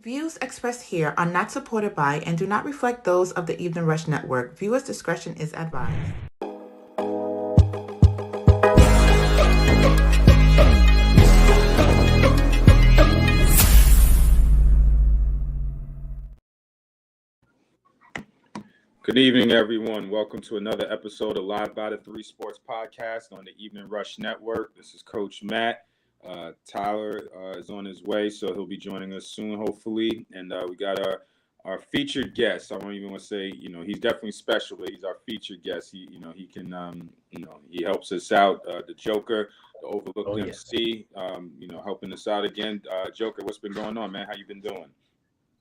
Views expressed here are not supported by and do not reflect those of the Evening Rush Network. Viewers' discretion is advised. Good evening, everyone. Welcome to another episode of Live by the Three Sports Podcast on the Evening Rush Network. This is Coach Matt. Tyler is on his way, so he'll be joining us soon, hopefully. And we got our featured guest. I don't even want to say, he's definitely special, but he's our featured guest. He can, he helps us out. The Joker, the Overlooked MC, helping us out again. Joker, what's been going on, man? How you been doing?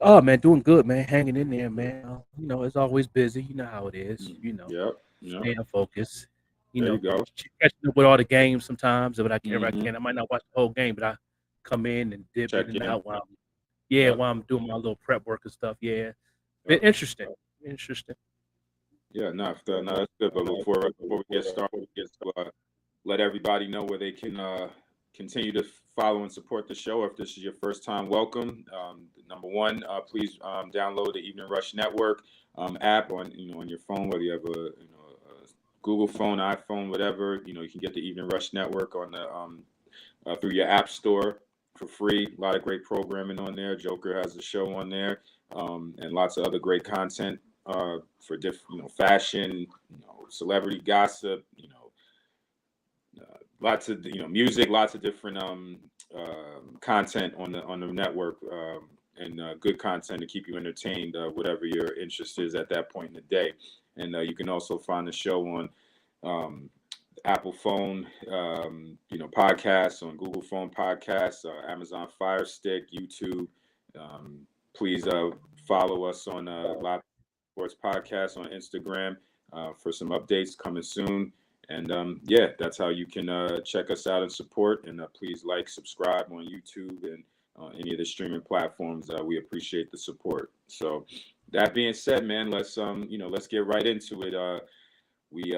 Oh man, doing good, man. Hanging in there, man. It's always busy. You know how it is. Yep. Staying focused. There you go. Catching up with all the games sometimes, but I can. I might not watch the whole game, but I come in and dip Check in and in. out while I'm doing my little prep work and stuff. Yeah, been interesting. Yeah, no, that's good. But before we get started, let everybody know where they can continue to follow and support the show. If this is your first time, welcome. Number one, please download the Evening Rush Network app on your phone, whether you have a Google phone, iPhone, whatever. You can get the Evening Rush Network on the through your app store for free. A lot of great programming on there. Joker has a show on there, and lots of other great content for different, fashion, celebrity gossip, lots of music, lots of different content on the network, and good content to keep you entertained, whatever your interest is at that point in the day. And you can also find the show on Apple phone, podcasts, on Google phone podcasts, Amazon Fire Stick, YouTube. Please follow us on Live Sports Podcast on Instagram for some updates coming soon. And that's how you can check us out and support. And please subscribe on YouTube and any of the streaming platforms. We appreciate the support. So that being said, man, let's get right into it. We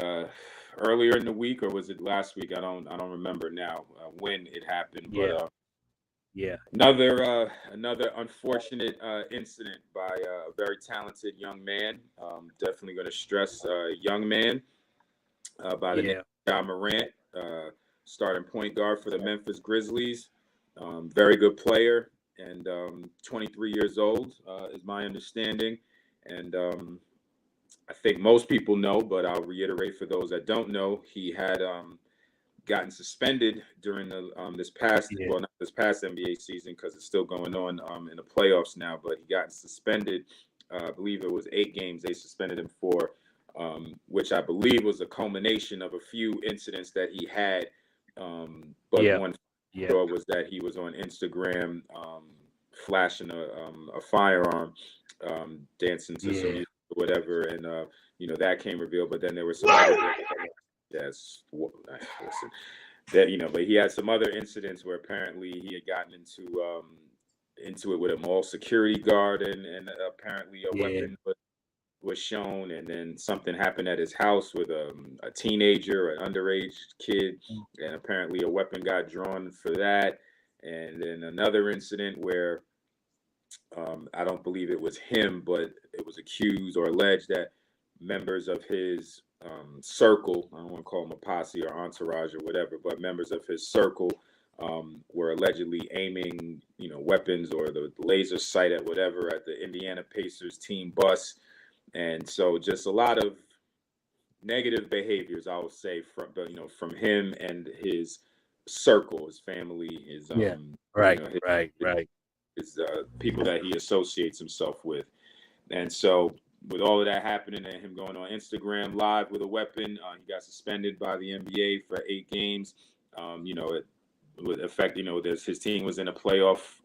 earlier in the week, or was it last week? I don't remember now when it happened. But another unfortunate incident by a very talented young man. Definitely going to stress young man. By the name of Marant, starting point guard for the Memphis Grizzlies. Very good player, and 23 years old is my understanding. And I think most people know, but I'll reiterate for those that don't know, he had gotten suspended during this past NBA season, because it's still going on in the playoffs now. But he got suspended. I believe it was 8 games they suspended him for. Which I believe was a culmination of a few incidents that he had. One was that he was on Instagram flashing a firearm, dancing to some music or whatever, and that came revealed. But then there were some other but he had some other incidents where apparently he had gotten into it with a mall security guard, and apparently a weapon was shown, and then something happened at his house with a teenager, an underage kid, and apparently a weapon got drawn for that. And then another incident where I don't believe it was him, but it was accused or alleged that members of his circle, I don't want to call him a posse or entourage or whatever, but members of his circle were allegedly aiming, weapons or the laser sight at whatever at the Indiana Pacers team bus. And so just a lot of negative behaviors, I would say, from him and his circle, his family, his his people that he associates himself with. And so with all of that happening and him going on Instagram live with a weapon, he got suspended by the NBA for 8 games. It would affect, his team was in a playoff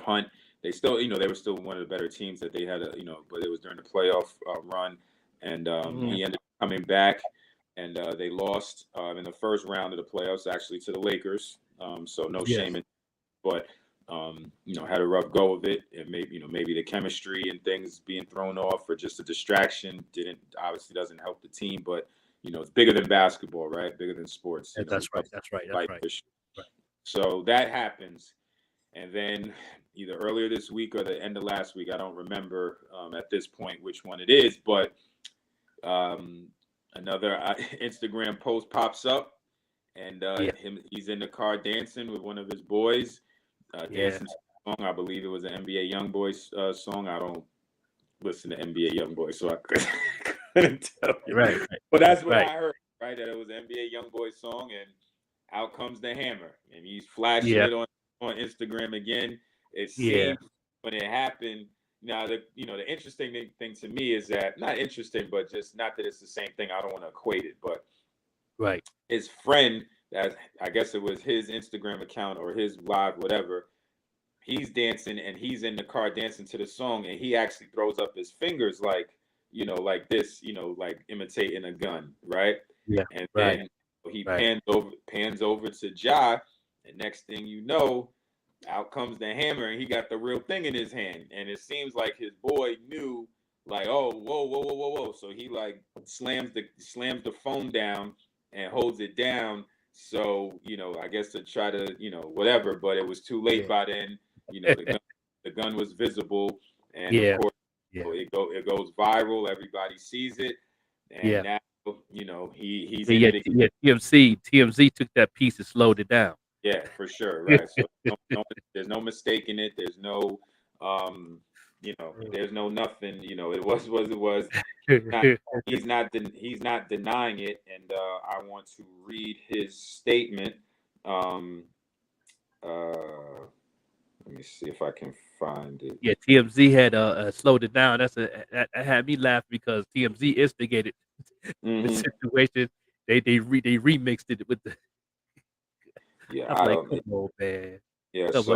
hunt. They still, they were still one of the better teams that they had, but it was during the playoff run, and he ended up coming back, and they lost in the first round of the playoffs, actually, to the Lakers. So no shame in, but had a rough go of it, and maybe the chemistry and things being thrown off or just a distraction obviously doesn't help the team, but it's bigger than basketball, right? Bigger than sports. That's right. So that happens. And then, either earlier this week or the end of last week. I don't remember at this point which one it is, but another Instagram post pops up, and he's in the car dancing with one of his boys, dancing to a song. I believe it was an NBA YoungBoy song. I don't listen to NBA YoungBoy, so I couldn't tell you. Right. But that's what I heard, right? That it was an NBA YoungBoy song, and out comes the hammer, and he's flashing it on Instagram again. It seems when it happened. Now, the interesting thing to me is that, not interesting, but just not that it's the same thing. I don't want to equate it, but his friend, that I guess it was his Instagram account or his live, whatever, he's dancing and he's in the car dancing to the song, and he actually throws up his fingers like this, like imitating a gun, right? Yeah. And then he pans over to Ja, and next thing you know, out comes the hammer, and he got the real thing in his hand. And it seems like his boy knew, like, oh, whoa. So he like slams the phone down and holds it down. So, I guess to try to, whatever, but it was too late by then. The gun was visible, and of course, it goes viral. Everybody sees it, and now, he's in it. TMZ took that piece and slowed it down. Yeah, for sure, right. So there's no mistaking it. There's no, there's no nothing. It was what it was. He's not denying it, and I want to read his statement. Let me see if I can find it. Yeah, TMZ had slowed it down. That had me laugh because TMZ instigated the situation. They remixed it with the. Yeah, I was like, come on, man. Yeah, so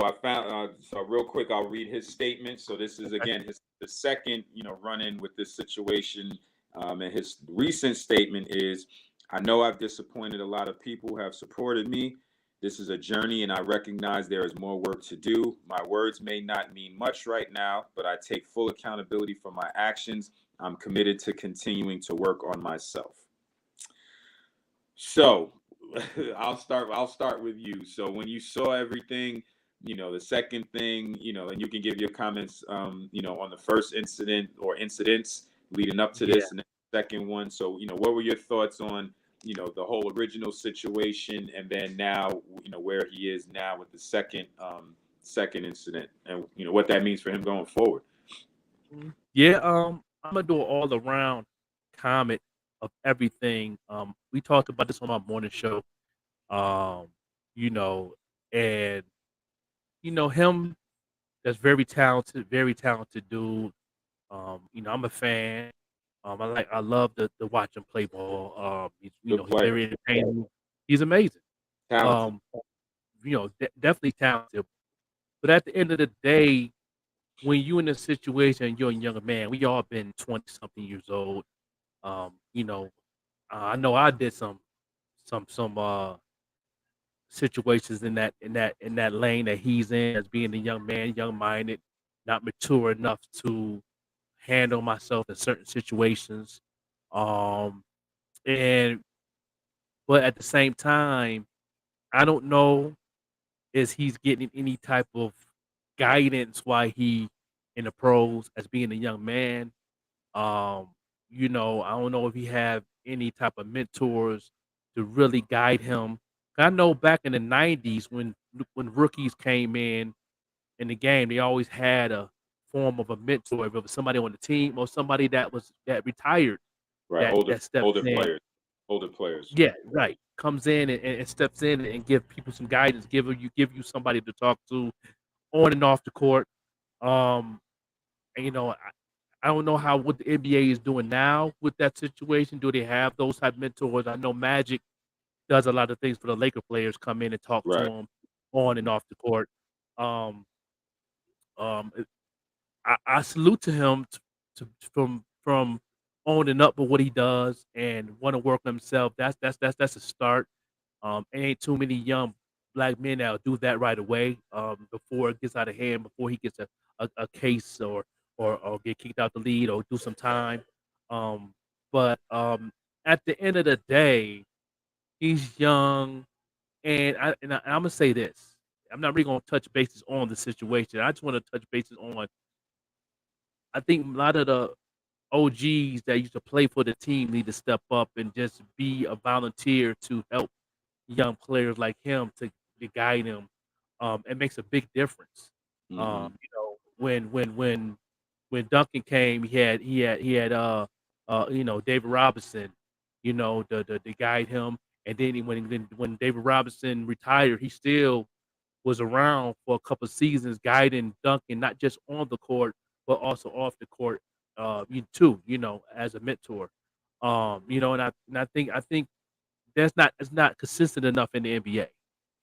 I found so real quick. I'll read his statement. So this is again the second run in with this situation, and his recent statement is, "I know I've disappointed a lot of people who have supported me. This is a journey, and I recognize there is more work to do. My words may not mean much right now, but I take full accountability for my actions. I'm committed to continuing to work on myself." So I'll start with you. So when you saw everything, the second thing, and you can give your comments, on the first incident or incidents leading up to this, and then the second one. So, what were your thoughts on, the whole original situation, and then now, where he is now with the second incident, and what that means for him going forward? Yeah, I'm gonna do an all around comment of everything. We talked about this on my morning show. And him, that's very talented dude. I'm a fan. I love to watch him play ball. He's very entertaining. He's amazing. Talented. Definitely talented. But at the end of the day, when you're in a situation, you're a younger man. We all been 20-something years old. I know I did some situations in that lane that he's in as being a young man, young minded, not mature enough to handle myself in certain situations. And but at the same time, I don't know is he's getting any type of guidance why he in the pros as being a young man. I don't know if he have any type of mentors to really guide him. I know back in the '90s when rookies came in the game, they always had a form of a mentor, if it was somebody on the team or somebody that retired. Right, older players. Yeah, right. Comes in and steps in and give people some guidance, give you somebody to talk to on and off the court. And, I don't know what the NBA is doing now with that situation. Do they have those type of mentors? I know Magic does a lot of things for the Laker players, come in and talk to them on and off the court. I salute to him from owning up with what he does and want to work on himself. That's a start. Ain't too many young black men that'll do that right away. Before it gets out of hand, before he gets a case or get kicked out the lead or do some time. But at the end of the day, he's young, and I'm gonna say this: I'm not really gonna touch bases on the situation. I just want to touch bases on. I think a lot of the OGs that used to play for the team need to step up and just be a volunteer to help young players like him to guide him. It makes a big difference. When Duncan came, he had David Robinson, to guide him, and then when David Robinson retired, he still was around for a couple of seasons guiding Duncan, not just on the court but also off the court, too, as a mentor. And I think it's not consistent enough in the NBA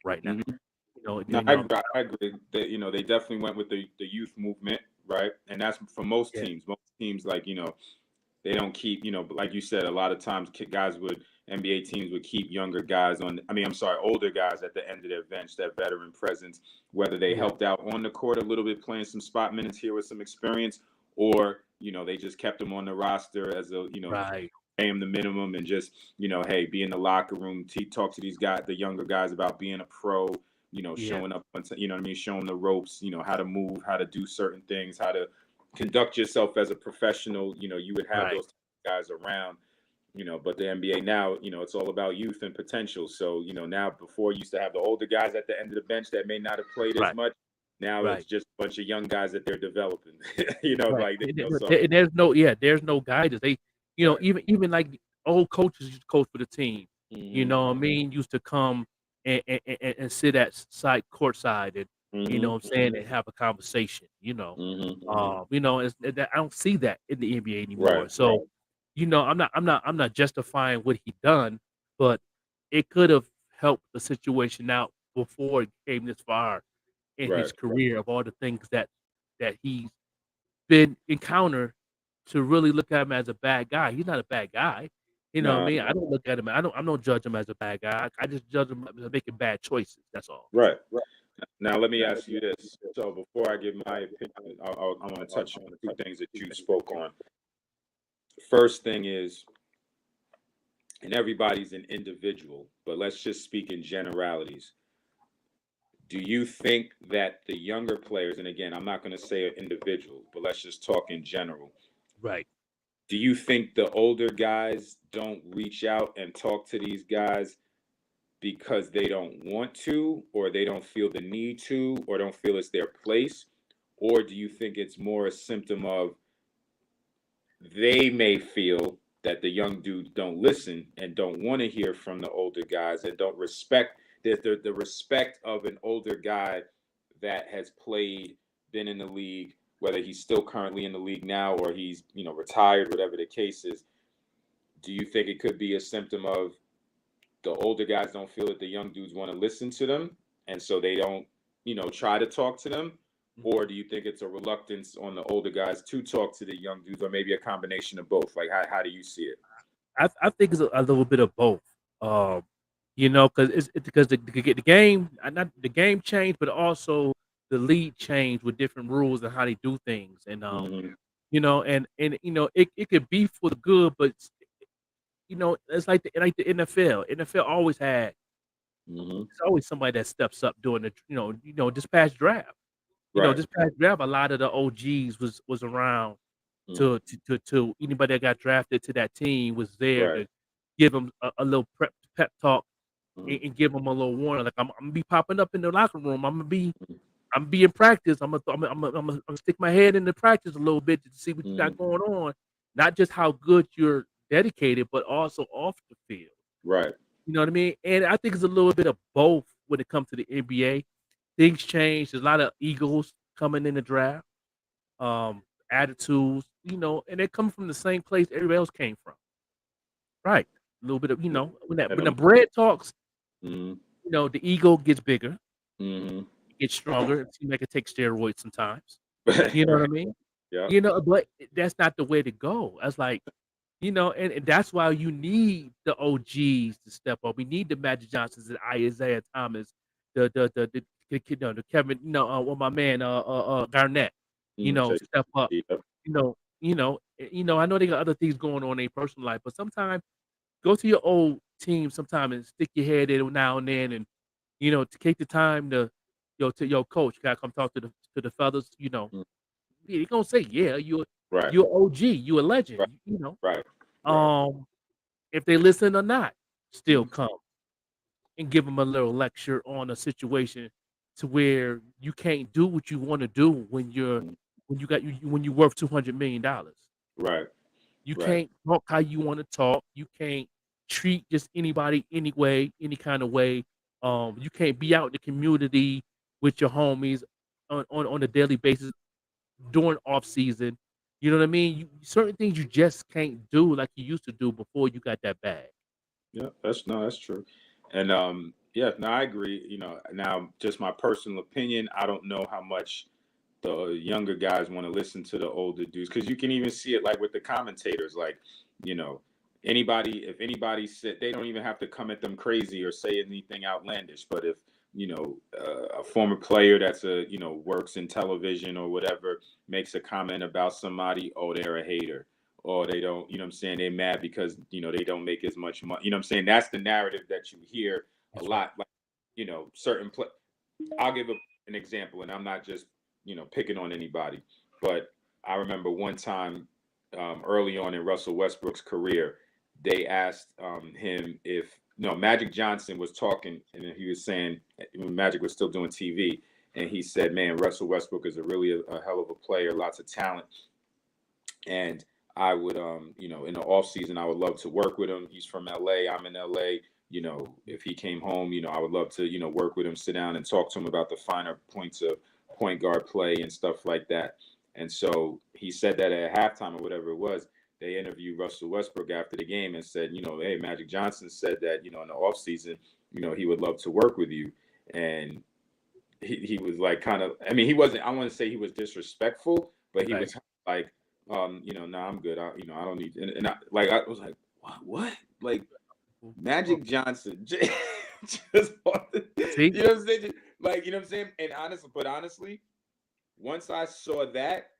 right now. Mm-hmm. You know, No, you know, I agree that they definitely went with the youth movement, right? And that's for most yeah, teams. Most teams, like they don't keep, like you said, a lot of times guys would NBA teams would keep younger guys on. I mean, I'm sorry, older guys at the end of their bench, that veteran presence, whether they yeah, helped out on the court a little bit, playing some spot minutes here with some experience, or they just kept them on the roster as a right, pay them the minimum and just hey, be in the locker room, talk to these guys, the younger guys about being a pro. yeah, Showing up, what I mean, showing the ropes, how to move, how to do certain things, how to conduct yourself as a professional. You would have right, those guys around, but the NBA now, it's all about youth and potential. So, now before you used to have the older guys at the end of the bench that may not have played as right, much. Now it's right, just a bunch of young guys that they're developing, right. like, so. There's no guidance. Right. Even like old coaches used to coach for the team. You Mm-hmm. know what I mean? Used to come and sit at side courtside and Mm-hmm. what I'm saying, and have a conversation. Mm-hmm. I don't see that in the NBA Right. anymore. So, I'm not justifying what he done, but it could have helped the situation out before it came this far in Right. his career of all the things that he's been encountered to really look at him as a bad guy. He's not a bad guy. You know what I No. mean? I don't look at him. I don't judge him as a bad guy. I just judge him as making bad choices. That's all. Right. Now, let me ask you this. So, before I give my opinion, I want to touch on two things that you spoke on. First thing is, and everybody's an individual, but let's just speak in generalities. Do you think that the younger players, and again, I'm not going to say an individual, but let's just talk in general. Right. Do you think the older guys don't reach out and talk to these guys because they don't want to, or they don't feel the need to, or don't feel it's their place? Or do you think it's more a symptom of they may feel that the young dudes don't listen and don't want to hear from the older guys and don't respect the respect of an older guy that has played, been in the league, whether he's still currently in the league now or he's retired, whatever the case is? Do you think it could be a symptom of the older guys don't feel that the young dudes want to listen to them, and so they don't try to talk to them? Or do you think it's a reluctance on the older guys to talk to the young dudes, or maybe a combination of both? Like, how do you see it? I think it's a little bit of both. Because because the game, not the game changed, but also the league changed with different rules and how they do things, and Mm-hmm. it could be for the good, but it's like the NFL. NFL always had Mm-hmm. It's always somebody that steps up during the this past draft. Right. This past draft, a lot of the OGs was around Mm-hmm. to anybody that got drafted to that team was there Right. to give them a little pep talk Mm-hmm. and give them a little warning. Like I'm gonna be popping up in the locker room. I'm gonna be in practice. I'm gonna stick my head into practice a little bit to see what you got Mm-hmm. going on. Not just how good you're dedicated, but also off the field. Right. You know what I mean? And I think it's a little bit of both when it comes to the NBA. Things change. There's a lot of egos coming in the draft, attitudes, and they come from the same place everybody else came from. Right. A little bit of, when the bread talks, Mm-hmm. the ego gets bigger, Mm-hmm. gets stronger. It seems like it takes steroids sometimes. Right. You know what I Right. mean? Yeah. But that's not the way to go. That's like, and that's why you need the OGs to step up. We need the Magic Johnsons and Isaiah Thomas, the Kevin, my man, Garnett, Mm-hmm. step up. Yep. I know they got other things going on in their personal life, but sometimes go to your old team sometime and stick your head in now and then, and to take the time to yo, coach, gotta come talk to the fellas. Mm. He gonna say, yeah, Right. you're OG, you a legend. Right. Right. If they listen or not, still Mhm. come and give them a little lecture on a situation to where you can't do what you want to do when you're worth $200 million. Right. You Right. can't talk how you want to talk. You can't treat just anybody any way, any kind of way. You can't be out in the community with your homies on a daily basis during off season. You know what I mean? Certain things you just can't do like you used to do before you got that bag. Yeah, that's true. And yeah, no, I agree. Now just my personal opinion, I don't know how much the younger guys want to listen to the older dudes, because you can even see it like with the commentators, like, you know, if anybody said, they don't even have to come at them crazy or say anything outlandish, but if a former player that's works in television or whatever makes a comment about somebody, oh, they're a hater, or they don't, you know what I'm saying, they're mad because they don't make as much money, you know what I'm saying. That's the narrative that you hear a That's right. lot, like, certain I'll give an example, and I'm not just picking on anybody, but I remember one time, early on in Russell Westbrook's career, they asked him if Magic Johnson was talking, and he was saying, when Magic was still doing TV, and he said, "Man, Russell Westbrook is a hell of a player, lots of talent, and I would in the off season I would love to work with him. He's from LA, I'm in LA. If he came home, I would love to work with him, sit down and talk to him about the finer points of point guard play and stuff like that." And so he said that at halftime or whatever it was, they interviewed Russell Westbrook after the game and said, "Hey, Magic Johnson said that in the off season, he would love to work with you." And he was like, kind of, I mean, he wasn't, I want to say he was disrespectful, but he Right. was like, nah, I'm good. I don't need, I was like, what? Like, Magic Johnson just See? you know what I'm saying? Like, you know what I'm saying? And honestly, once I saw that,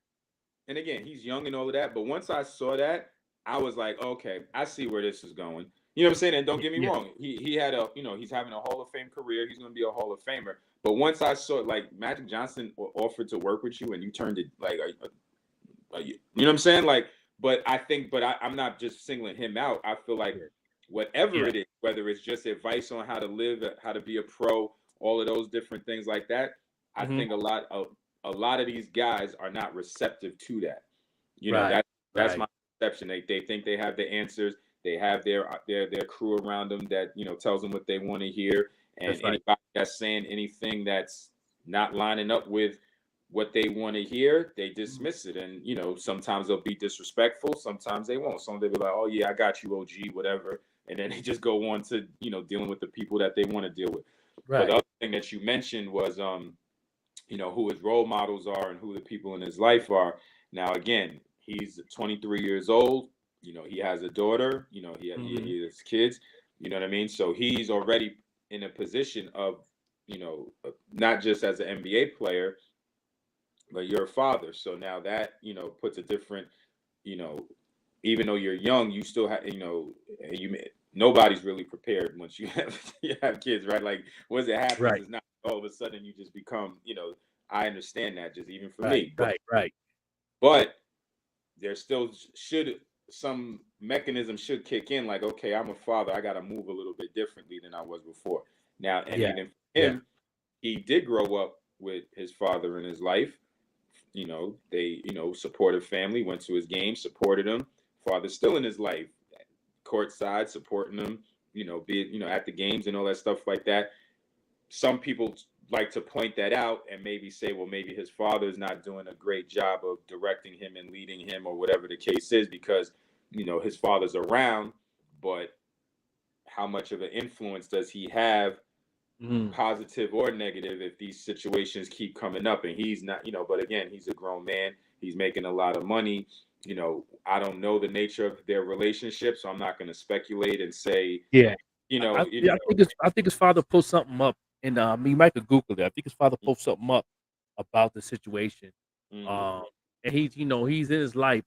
and again, he's young and all of that, but once I saw that, I was like, okay, I see where this is going. You know what I'm saying? And don't get me Yeah. wrong, he had he's having a Hall of Fame career. He's going to be a Hall of Famer. But once I saw it, like, Magic Johnson offered to work with you, and you turned it like, you know what I'm saying? Like, but I'm not just singling him out. I feel like whatever Yeah. it is, whether it's just advice on how to live, how to be a pro, all of those different things like that, I Mm-hmm. think a lot of these guys are not receptive to that. Right. That's Right. my perception. They think they have the answers. They have their crew around them that tells them what they want to hear. And That's right. anybody that's saying anything that's not lining up with what they want to hear, they dismiss it. And sometimes they'll be disrespectful. Sometimes they won't. Some they'll be like, "Oh yeah, I got you, OG, whatever," and then they just go on to dealing with the people that they want to deal with. But Right. the other thing that you mentioned was who his role models are and who the people in his life are. Now, again, he's 23 years old. He has a daughter. Mm-hmm. He has kids. You know what I mean? So he's already in a position of, not just as an NBA player, but you're a father. So now that, puts a different, you know, even though you're young, you still have, nobody's really prepared once you have you have kids, right? Like once it happens, Right. it's not all of a sudden you just become, I understand that, just even for Right. me, Right. Right. but there still should, some mechanism should kick in, like, okay, I'm a father, I got to move a little bit differently than I was before now. And Yeah. even for Yeah. him, he did grow up with his father in his life. They, supportive family, went to his game, supported him. Father's still in his life, courtside, supporting him, be it, at the games and all that stuff like that. Some people like to point that out and maybe say, well, maybe his father's not doing a great job of directing him and leading him, or whatever the case is, because, his father's around, but how much of an influence does he have, Mm-hmm. positive or negative, if these situations keep coming up? And he's not, but again, he's a grown man, he's making a lot of money. I don't know the nature of their relationship, so I'm not going to speculate and say, Yeah. you I, I, know, you yeah, I think his father posted something up, and I mean, you might could Google it. I think his father posted something up about the situation. mm-hmm. Um, and he's in his life,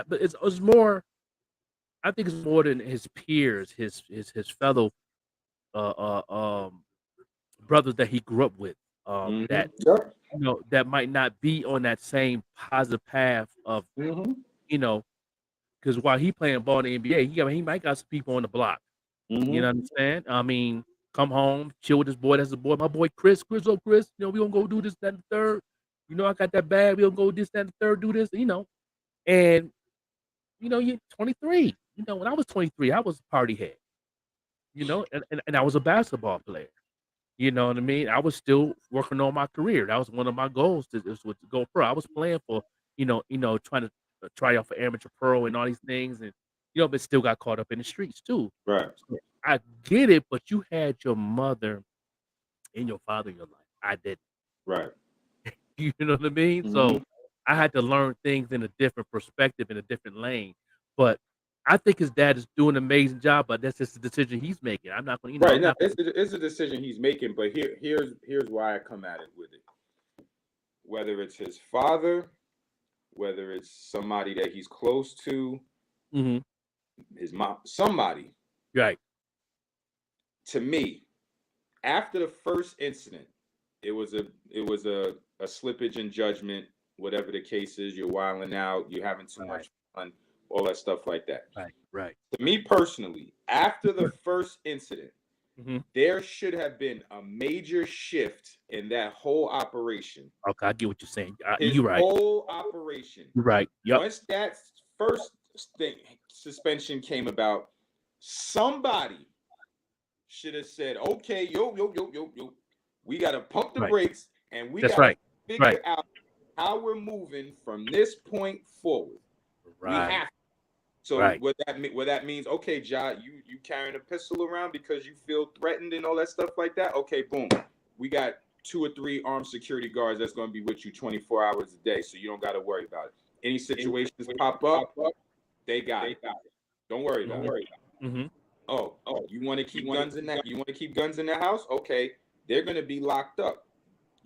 but it's more. I think it's more than his peers, his fellow uh, uh, um, brothers that he grew up with. that that might not be on that same positive path of because while he playing ball in the NBA, he might got some people on the block. You know what I'm saying? I mean, come home, chill with his boy. That's the boy, my boy Chris. Chris, we gonna go do this, that, and the third. I got that bag. We gonna go this, that, and the third. Do this, And you're 23. When I was 23, I was a party head. And I was a basketball player. You know what I mean? I was still working on my career. That was one of my goals to go pro. I was playing for, trying to try out for amateur pro and all these things, and but still got caught up in the streets too. Right. So I get it, but you had your mother and your father in your life. I didn't. Right. You know what I mean? So I had to learn things in a different perspective, in a different lane. But I think his dad is doing an amazing job, but that's just a decision he's making. I'm not going to, right. No, it's a decision he's making, but here's why I come at it with it. Whether it's his father, whether it's somebody that he's close to, his mom, somebody. Right. To me, after the first incident, it was a slippage in judgment, whatever the case is. You're wilding out, you're having too much fun, all that stuff like that. Right. To me personally, after the first incident, there should have been a major shift in that whole operation. Okay, I get what you're saying. You're right. Whole operation. You're right. Yep. Once that first suspension came about, somebody should have said, "Okay, yo, we got to pump the brakes and we got to figure out how we're moving from this point forward." We have to. So what that means, okay, Ja, you carrying a pistol around because you feel threatened and all that stuff like that. Okay, boom. We got 2 or 3 armed security guards that's going to be with you 24 hours a day, so you don't got to worry about it. Any situations pop up, they got it. Don't worry about it. Oh, you want to keep guns in that? You want to keep guns in the house? Okay, they're going to be locked up.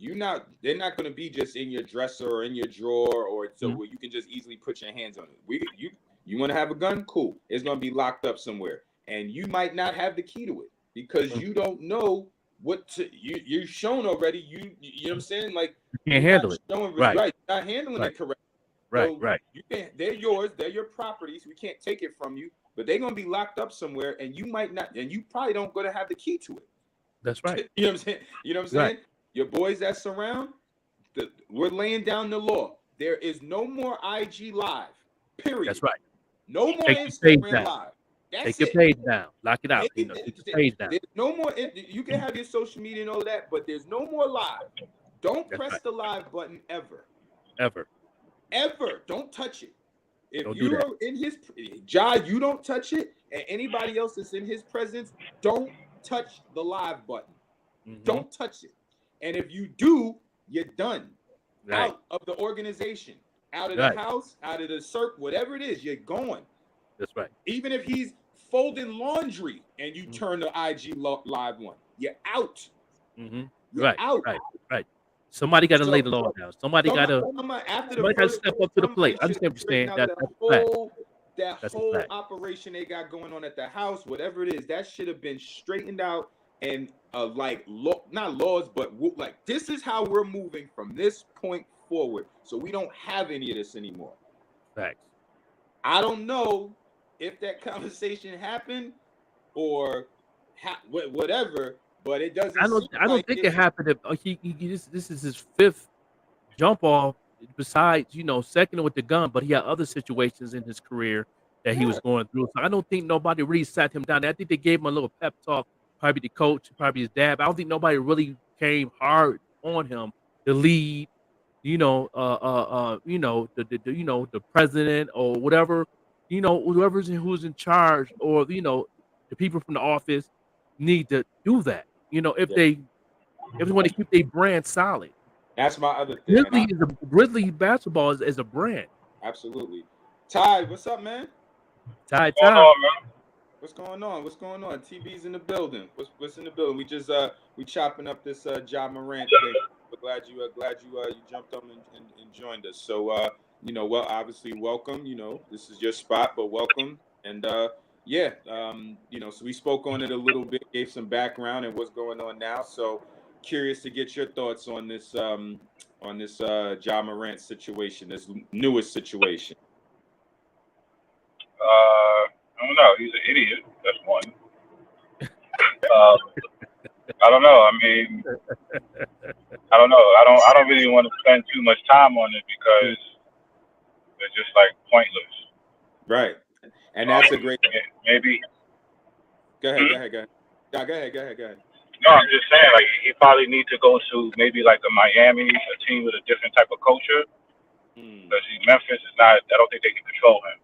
They're not going to be just in your dresser or in your drawer or so where you can just easily put your hands on it. You want to have a gun? Cool. It's going to be locked up somewhere. And you might not have the key to it because you don't know what to, you're shown already. You know what I'm saying? Like, you can't handle it. Right. You're not handling it correctly. Right. They're yours. They're your properties. We can't take it from you, but they're going to be locked up somewhere and you might not, and you probably don't going to have the key to it. That's right. You know what I'm saying? Right. Your boys that surround, we're laying down the law. There is no more IG Live, period. That's right. No more Instagram Live. Take your page down. Lock it out. Take your page down. There's no more. You can have your social media and all that, but there's no more live. Don't press the live button ever. Ever. Don't touch it. If you're in his you don't touch it, and anybody else that's in his presence, don't touch the live button. Don't touch it. And if you do, you're done. Out of the organization, out of the house, out of the circle, whatever it is, you're going. That's right. Even if he's folding laundry and you turn the IG live one, you're out. You're out. Right. Somebody got to lay the law down. Somebody got to step up to the plate. I understand what you're saying. That whole operation they got going on at the house, whatever it is, that should have been straightened out and not laws, but like this is how we're moving from this point forward. So we don't have any of this anymore. Facts. I don't know if that conversation happened or whatever, but it doesn't. I don't think it happened. This is his 5th jump off. Besides, second with the gun, but he had other situations in his career that he was going through. So I don't think nobody really sat him down. I think they gave him a little pep talk. Probably the coach, probably his dad. But I don't think nobody really came hard on him to lead. The president or whatever, who's in charge, or the people from the office need to do that. If they want to keep their brand solid. That's my other thing. Grizzly basketball is a brand. Absolutely. Ty, what's up, man? Ty. What's going on? TV's in the building. What's in the building? We just we chopping up this Ja Morant thing. We're glad you jumped on and joined us. So obviously welcome. This is your spot, but welcome. And so we spoke on it a little bit, gave some background and what's going on now. So curious to get your thoughts on this Ja Morant situation, this newest situation. I don't know. He's an idiot. That's one. I don't know. I mean, I don't know. I don't really want to spend too much time on it because it's just like pointless. Right. And that's a great. Maybe. Go ahead. Yeah, go ahead. No, I'm just saying, like, he probably needs to go to maybe like a Miami, a team with a different type of culture. Because Memphis is not. I don't think they can control him.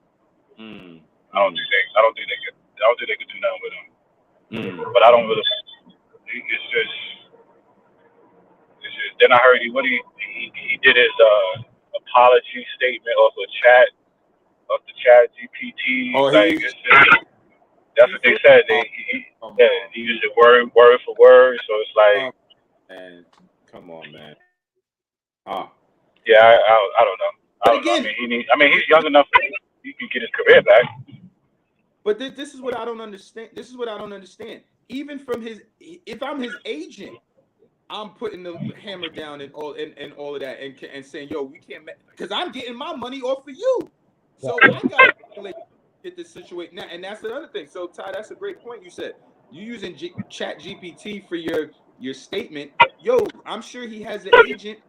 I don't think they could do nothing with him. But I don't really. It's just. Then I heard he did his apology statement off the chat GPT. Oh, like that's what they said. He used it word for word. So it's like, man, come on, man. Yeah, I don't know. He's young enough that he can get his career back. But this is what I don't understand. Even from if I'm his agent, I'm putting the hammer down and all of that and saying, yo, we can't, because I'm getting my money off of you. So I gotta get this situation now, and that's another thing. So Ty, that's a great point you said. You using Chat GPT for your statement. Yo, I'm sure he has an agent.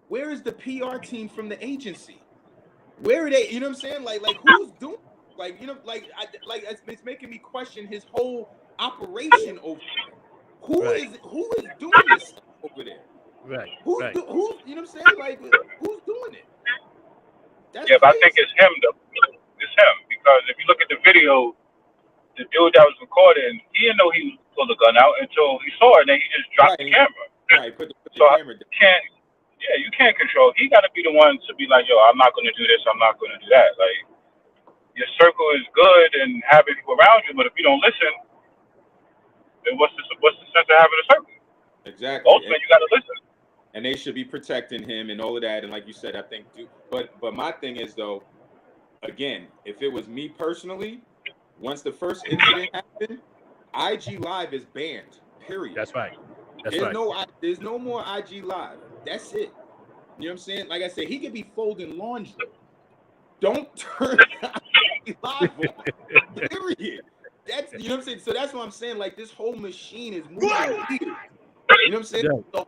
Where is the PR team from the agency? Where are they? You know what I'm saying? Like who's doing? Like, you know, it's making me question his whole operation over there. Who is doing this stuff over there? Right. Who's you know what I'm saying? Like, who's doing it? That's crazy. But I think it's him though. It's him, because if you look at the video, the dude that was recording, he didn't know he pulled the gun out until he saw it, and then he just dropped the camera. Right. Put the camera down. You can't control. He got to be the one to be like, yo, I'm not going to do this. I'm not going to do that. Like, your circle is good and having people around you, but if you don't listen, then what's the sense of having a circle? Exactly. Ultimately, you got to listen. And they should be protecting him and all of that. And like you said, I think, but my thing is though, again, if it was me personally, once the first incident happened, IG Live is banned. Period. That's right. There's no more IG Live. That's it. You know what I'm saying? Like I said, he could be folding laundry. Don't turn IG Live on. Period. That's, you know what I'm saying? So that's what I'm saying. Like, this whole machine is moving weird. You know what I'm saying? Yeah.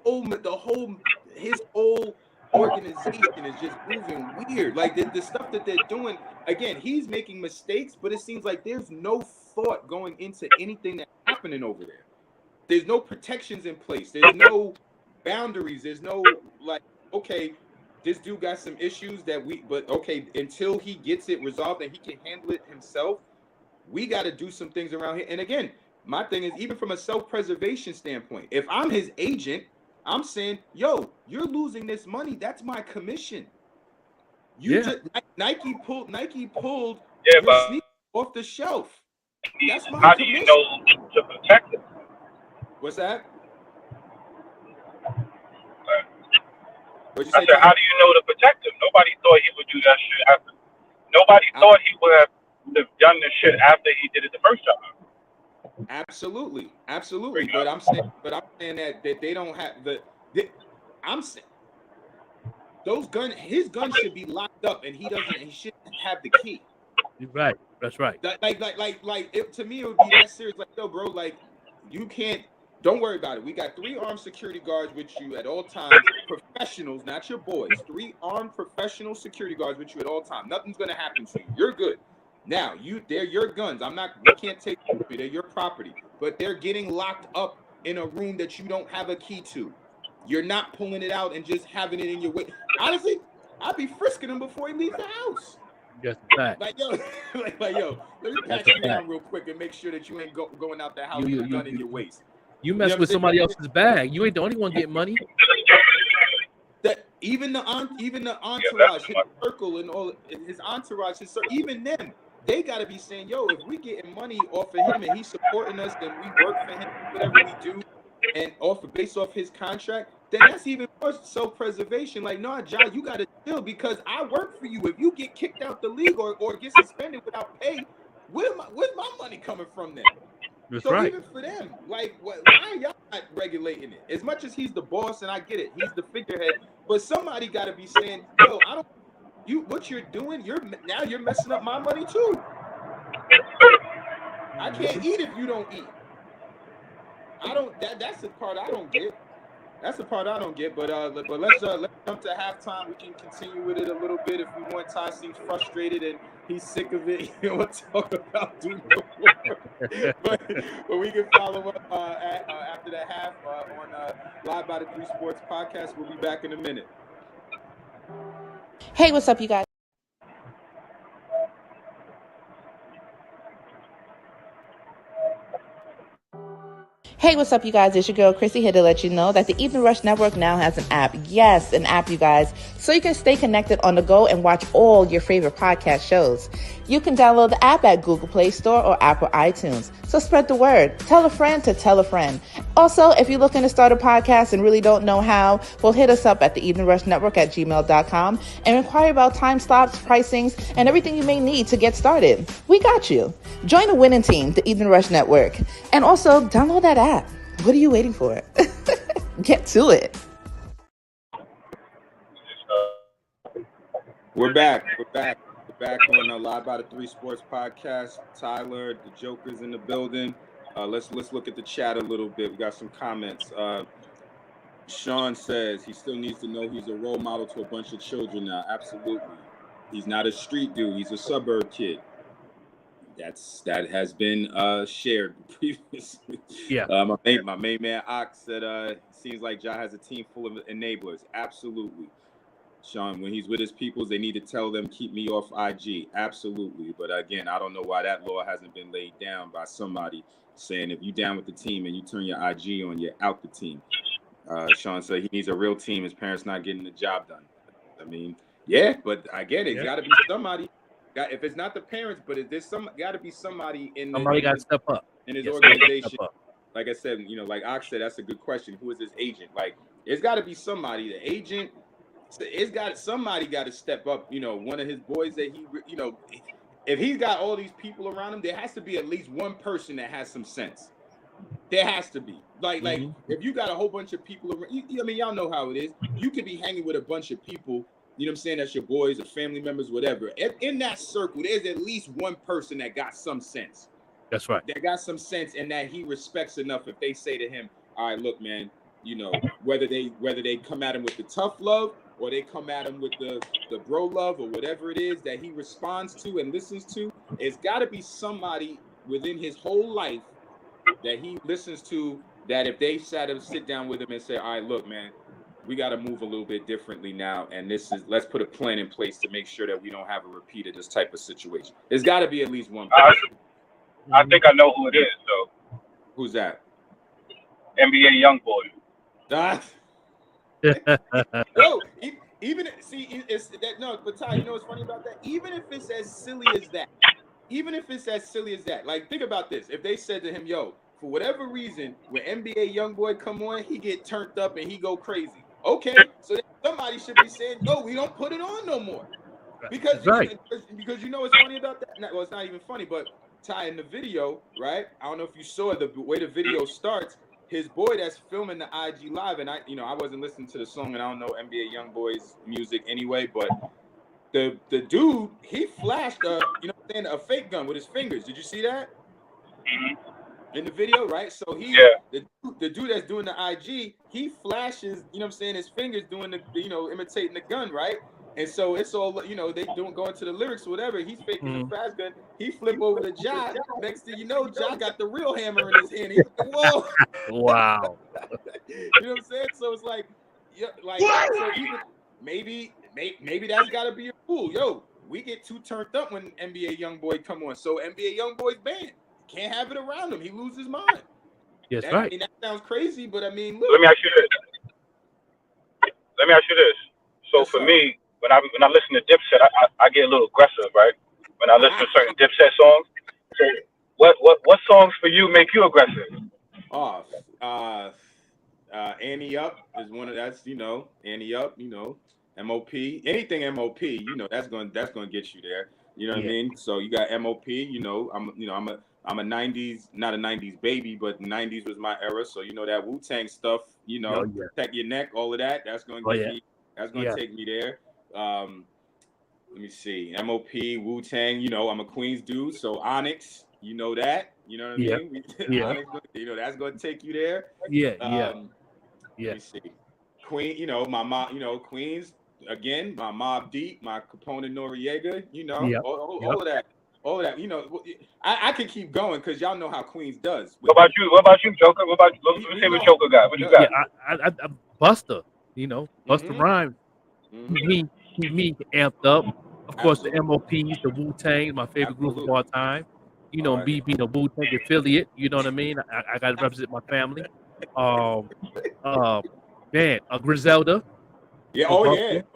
His whole organization is just moving weird. Like the stuff that they're doing. Again, he's making mistakes, but it seems like there's no thought going into anything that's happening over there. There's no protections in place. There's no boundaries. There's no, like, okay, this dude got some issues but okay, until he gets it resolved and he can handle it himself, we got to do some things around here. And again, my thing is, even from a self-preservation standpoint, if I'm his agent, I'm saying, yo, you're losing this money. That's my commission. Nike pulled your sneakers off the shelf. That's my How commission. do you know to protect it? What's that? I said, how do you know to protect him? Nobody thought he would do that shit after. Nobody thought he would have done this shit after he did it the first time. Absolutely. But I'm saying that they don't have I'm saying his gun should be locked up, and he shouldn't have the key. You're right. That's right. To me, it would be that serious. Like, yo, bro, like, you can't. Don't worry about it. We got 3 armed security guards with you at all times. Professionals, not your boys. 3 armed professional security guards with you at all times. Nothing's gonna happen to you. You're good. Now, they're your guns. We can't take them. They're your property. But they're getting locked up in a room that you don't have a key to. You're not pulling it out and just having it in your way. Honestly, I'd be frisking him before he leaves the house. Yes, fact. Like, yo, let me pat you down real quick and make sure that you ain't going out the house with a gun in your waist. You mess with somebody else's bag. You ain't the only one getting money. Even the entourage, his circle, and all his entourage, even them, they got to be saying, yo, if we getting money off of him and he's supporting us, then we work for him, whatever we do, and based off his contract, then that's even more self-preservation. Like, no, John, you got to chill, because I work for you. If you get kicked out the league or get suspended without pay, where's my money coming from then? That's so right. Even for them, like, why are y'all regulating it. As much as he's the boss, and I get it, he's the figurehead, but somebody got to be saying, "Yo, I don't. What you're doing? You're messing up my money too. I can't eat if you don't eat. I don't. That's the part I don't get. That's the part I don't get. But let's jump to halftime. We can continue with it a little bit if we want. Ty seems frustrated and he's sick of it. He don't want to talk about do no more. but we can follow up after the half on Live by the 3 Sports podcast. We'll be back in a minute. Hey, what's up, you guys? Hey, what's up, you guys? It's your girl, Chrissy, here to let you know that the Evening Rush Network now has an app. Yes, an app, you guys. So you can stay connected on the go and watch all your favorite podcast shows. You can download the app at Google Play Store or Apple iTunes. So spread the word. Tell a friend to tell a friend. Also, if you're looking to start a podcast and really don't know how, well, hit us up at the Evening Rush Network at gmail.com and inquire about time slots, pricings, and everything you may need to get started. We got you. Join the winning team, the Evening Rush Network. And also, download that app. What are you waiting for? Get to it. We're back on Live by the 3 Sports podcast. Tyler, the Joker's in the building. Let's look at the chat a little bit. We got some comments. Shone says he still needs to know he's a role model to a bunch of children now. Absolutely. He's not a street dude. He's a suburb kid. That has been shared previously. Yeah. My main man Ox said seems like Ja has a team full of enablers. Absolutely. Sean, when he's with his peoples, they need to tell them, keep me off IG. Absolutely. But again, I don't know why that law hasn't been laid down by somebody saying if you down with the team and you turn your IG on, you're out the team. Sean said he needs a real team. His parents not getting the job done. I mean, yeah, but I get it. It's got to be somebody. If it's not the parents, but there's got to be somebody in somebody got to step up in his organization. Like I said, like Ox said, that's a good question. Who is his agent? Like, it's got to be somebody. The agent, somebody got to step up. One of his boys that he, if he's got all these people around him, there has to be at least one person that has some sense. There has to be. Like if you got a whole bunch of people around, y'all know how it is. You could be hanging with a bunch of people. You know what I'm saying? That's your boys or family members, whatever. In that circle, there's at least one person that got some sense. That's right. That got some sense and that he respects enough if they say to him, all right, look, man, whether they come at him with the tough love or they come at him with the bro love or whatever it is that he responds to and listens to, it's got to be somebody within his whole life that he listens to that if they sit down with him and say, all right, look, man, we got to move a little bit differently now, and let's put a plan in place to make sure that we don't have a repeat of this type of situation. There's got to be at least one person. I think I know who it is, though. Who's that? NBA YoungBoy. No, but Ty, you know what's funny about that? Even if it's as silly as that, like, think about this. If they said to him, yo, for whatever reason, when NBA YoungBoy come on, he get turned up and he go crazy. Okay, so somebody should be saying, no, we don't put it on no more. Because you know what's funny about that? Well, it's not even funny, but Ty, in the video, right? I don't know if you saw the way the video starts. His boy that's filming the IG live, and I wasn't listening to the song, and I don't know NBA YoungBoy's music anyway, but the dude, he flashed a fake gun with his fingers. Did you see that? Mm-hmm. In the video, right? So the dude that's doing the IG, he flashes, his fingers doing the, imitating the gun, right? And so it's all, they don't go into the lyrics or whatever. He's faking the fast gun. He flip over to Ja. Next thing you know, Ja got the real hammer in his hand. He's like, whoa. Wow. You know what I'm saying? So it's like, so even maybe that's got to be a rule. Yo, we get too turned up when NBA YoungBoy come on. So NBA YoungBoy's banned. Can't have it around him. He loses his mind. Yes, right. I mean, that sounds crazy, but I mean, look. Let me ask you this. So for me, when I listen to Dipset, I get a little aggressive, right? When I listen to certain Dipset songs. So what songs for you make you aggressive? Annie Up is one of Annie Up, MOP, anything MOP, that's going to get you there. You know what I mean? So you got MOP. I'm a '90s, not a '90s baby, but '90s was my era. So that Wu-Tang stuff. Protect your neck, all of that. That's going to get me. That's going to take me there. Let me see. MOP, Wu-Tang. I'm a Queens dude, so Onyx. You know that. You know what I mean? Onyx. That's going to take you there. Let me see. Queen. My mom. Queens. Again, my Mobb Deep, my Capone Noriega. All of that. All of that. I can keep going because y'all know how Queens does. What about you, Joker? What about you? Let me see what Joker got. What you got? I Buster. Buster Rhymes. Keep me amped up. Of course, the MOPs, the Wu-Tang, my favorite group of all time. Me being a Wu-Tang affiliate. You know what I mean? I got to represent my family. Griselda. Yeah. Oh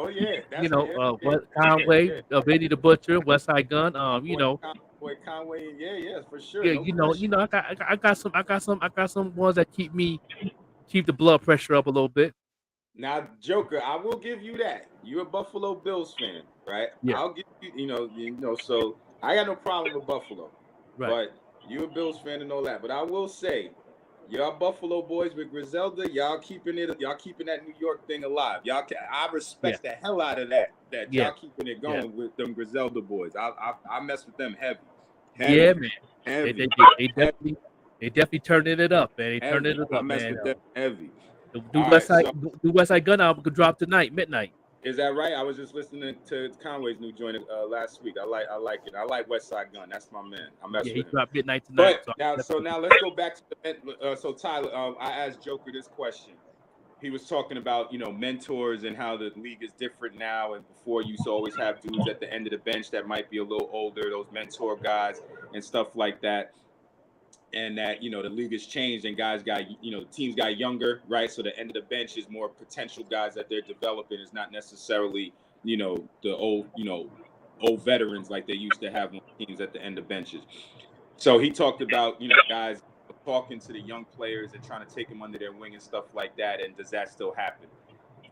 yeah. That's Conway, Benny the Butcher, West Side Gun. Boy Conway. Yeah, for sure. Yeah, I got some ones that keep the blood pressure up a little bit. Now, Joker, I will give you that. You're a Buffalo Bills fan, right? Yeah. I'll give you, so I got no problem with Buffalo. Right. But you're a Bills fan and all that. But I will say, y'all Buffalo boys with Griselda, y'all keeping that New York thing alive. I respect the hell out of that. Y'all keeping it going with them Griselda boys. I mess with them heavy. Yeah, man. Heavy. They definitely turning it up, man. They turning it up, I mess with them heavy. Do West Side Gun album could drop tonight, midnight. Is that right? I was just listening to Conway's new joint last week. I like it. I like West Side Gun. That's my man. I mess with him. He dropped midnight tonight. But now let's go back to the so Tyler. I asked Joker this question. He was talking about mentors and how the league is different now, and before you used to always have dudes at the end of the bench that might be a little older, those mentor guys and stuff like that. And that the league has changed and guys got the teams got younger, right? So the end of the bench is more potential guys that they're developing. Is not necessarily the old old veterans like they used to have on teams at the end of benches. So he talked about guys talking to the young players and trying to take them under their wing and stuff like that. And does that still happen?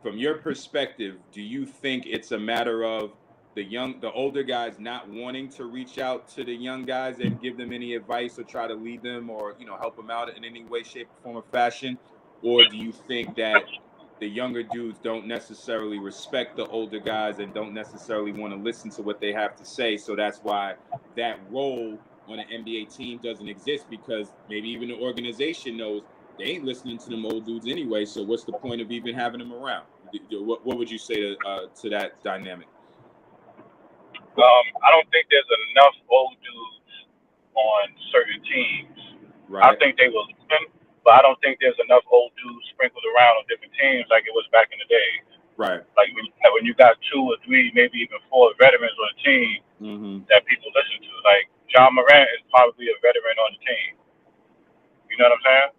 From your perspective, do you think it's a matter of the older guys not wanting to reach out to the young guys and give them any advice or try to lead them or help them out in any way, shape, form, or fashion? Or do you think that the younger dudes don't necessarily respect the older guys and don't necessarily want to listen to what they have to say? So that's why that role on an NBA team doesn't exist, because maybe even the organization knows they ain't listening to them old dudes anyway. So what's the point of even having them around? What would you say to that dynamic? I don't think there's enough old dudes on certain teams. Right. I think they will listen, but I don't think there's enough old dudes sprinkled around on different teams like it was back in the day. Right. Like when you got 2 or 3, maybe even 4 veterans on a team that people listen to. Like John Marant is probably a veteran on the team. You know what I'm saying?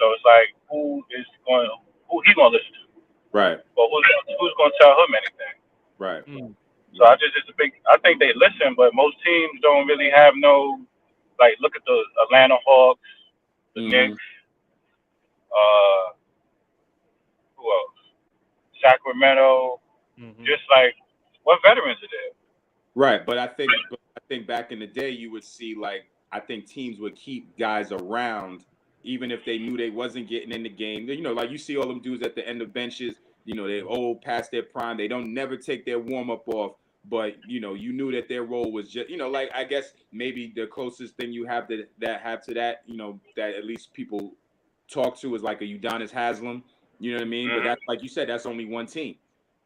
So it's like who he gonna listen to? Right. But who's gonna tell him anything? Right. So I think they listen, but most teams don't really have no, like, look at the Atlanta Hawks, the Knicks, who else? Sacramento. Just like, what veterans are there? Right, but I think back in the day you would see, like, I think teams would keep guys around even if they knew they wasn't getting in the game. Like you see all them dudes at the end of benches, they're old, past their prime. They don't never take their warm-up off. But, you knew that their role was just, like, I guess maybe the closest thing you have to that, that at least people talk to is like a Udonis Haslem. You know what I mean? But that's, like you said, that's only one team.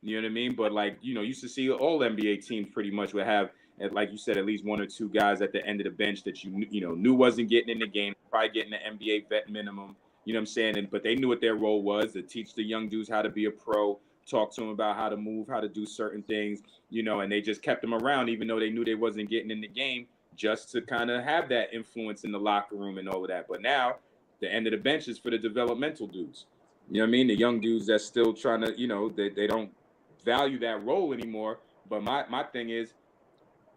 You know what I mean? But, like, used to see all NBA teams pretty much would have, like you said, at least 1 or 2 guys at the end of the bench that knew wasn't getting in the game, probably getting the NBA vet minimum. You know what I'm saying? But they knew what their role was, to teach the young dudes how to be a pro, talk to them about how to move, how to do certain things, and they just kept them around even though they knew they wasn't getting in the game, just to kind of have that influence in the locker room and all of that. But now the end of the bench is for the developmental dudes. You know what I mean? The young dudes that's still trying to, they don't value that role anymore. But my thing is,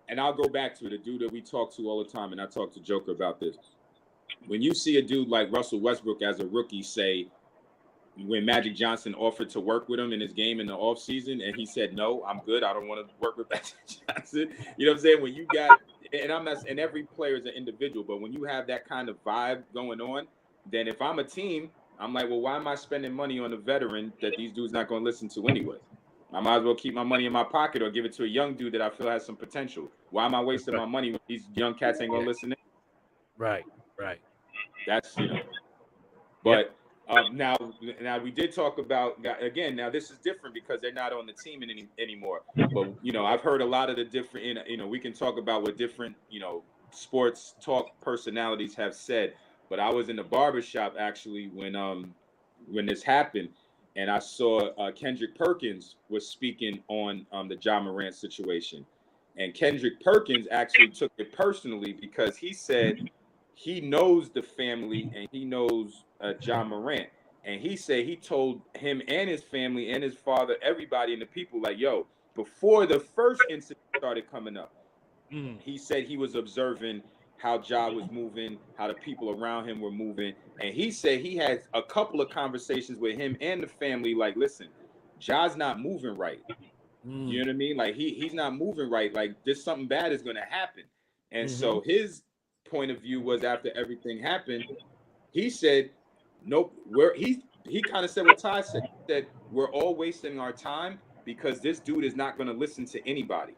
and I'll go back to it, a dude that we talk to all the time, and I talk to Joker about this. When you see a dude like Russell Westbrook as a rookie say, when Magic Johnson offered to work with him in his game in the offseason, and he said, no, I'm good. I don't want to work with Magic Johnson. You know what I'm saying? When you got, and every player is an individual, but when you have that kind of vibe going on, then if I'm a team, I'm like, well, why am I spending money on a veteran that these dudes not going to listen to anyway? I might as well keep my money in my pocket or give it to a young dude that I feel has some potential. Why am I wasting my money when these young cats ain't going to listen in? Right. That's, but now we did talk about, again, now this is different because they're not on the team anymore. But, I've heard a lot of the different, we can talk about what different, sports talk personalities have said. But I was in the barbershop actually when this happened. And I saw Kendrick Perkins was speaking on the Ja Morant situation. And Kendrick Perkins actually took it personally because he said he knows the family and he knows Ja Morant. And he said he told him and his family and his father, everybody and the people, like, yo, before the first incident started coming up, he said he was observing how Ja was moving, how the people around him were moving. And he said he had a couple of conversations with him and the family, like, listen, Ja's not moving right. You know what I mean? Like, he's not moving right. Like, there's something bad is going to happen. And so his point of view was, after everything happened, he said, nope, he kind of said what Ty said. He said, we're all wasting our time because this dude is not going to listen to anybody.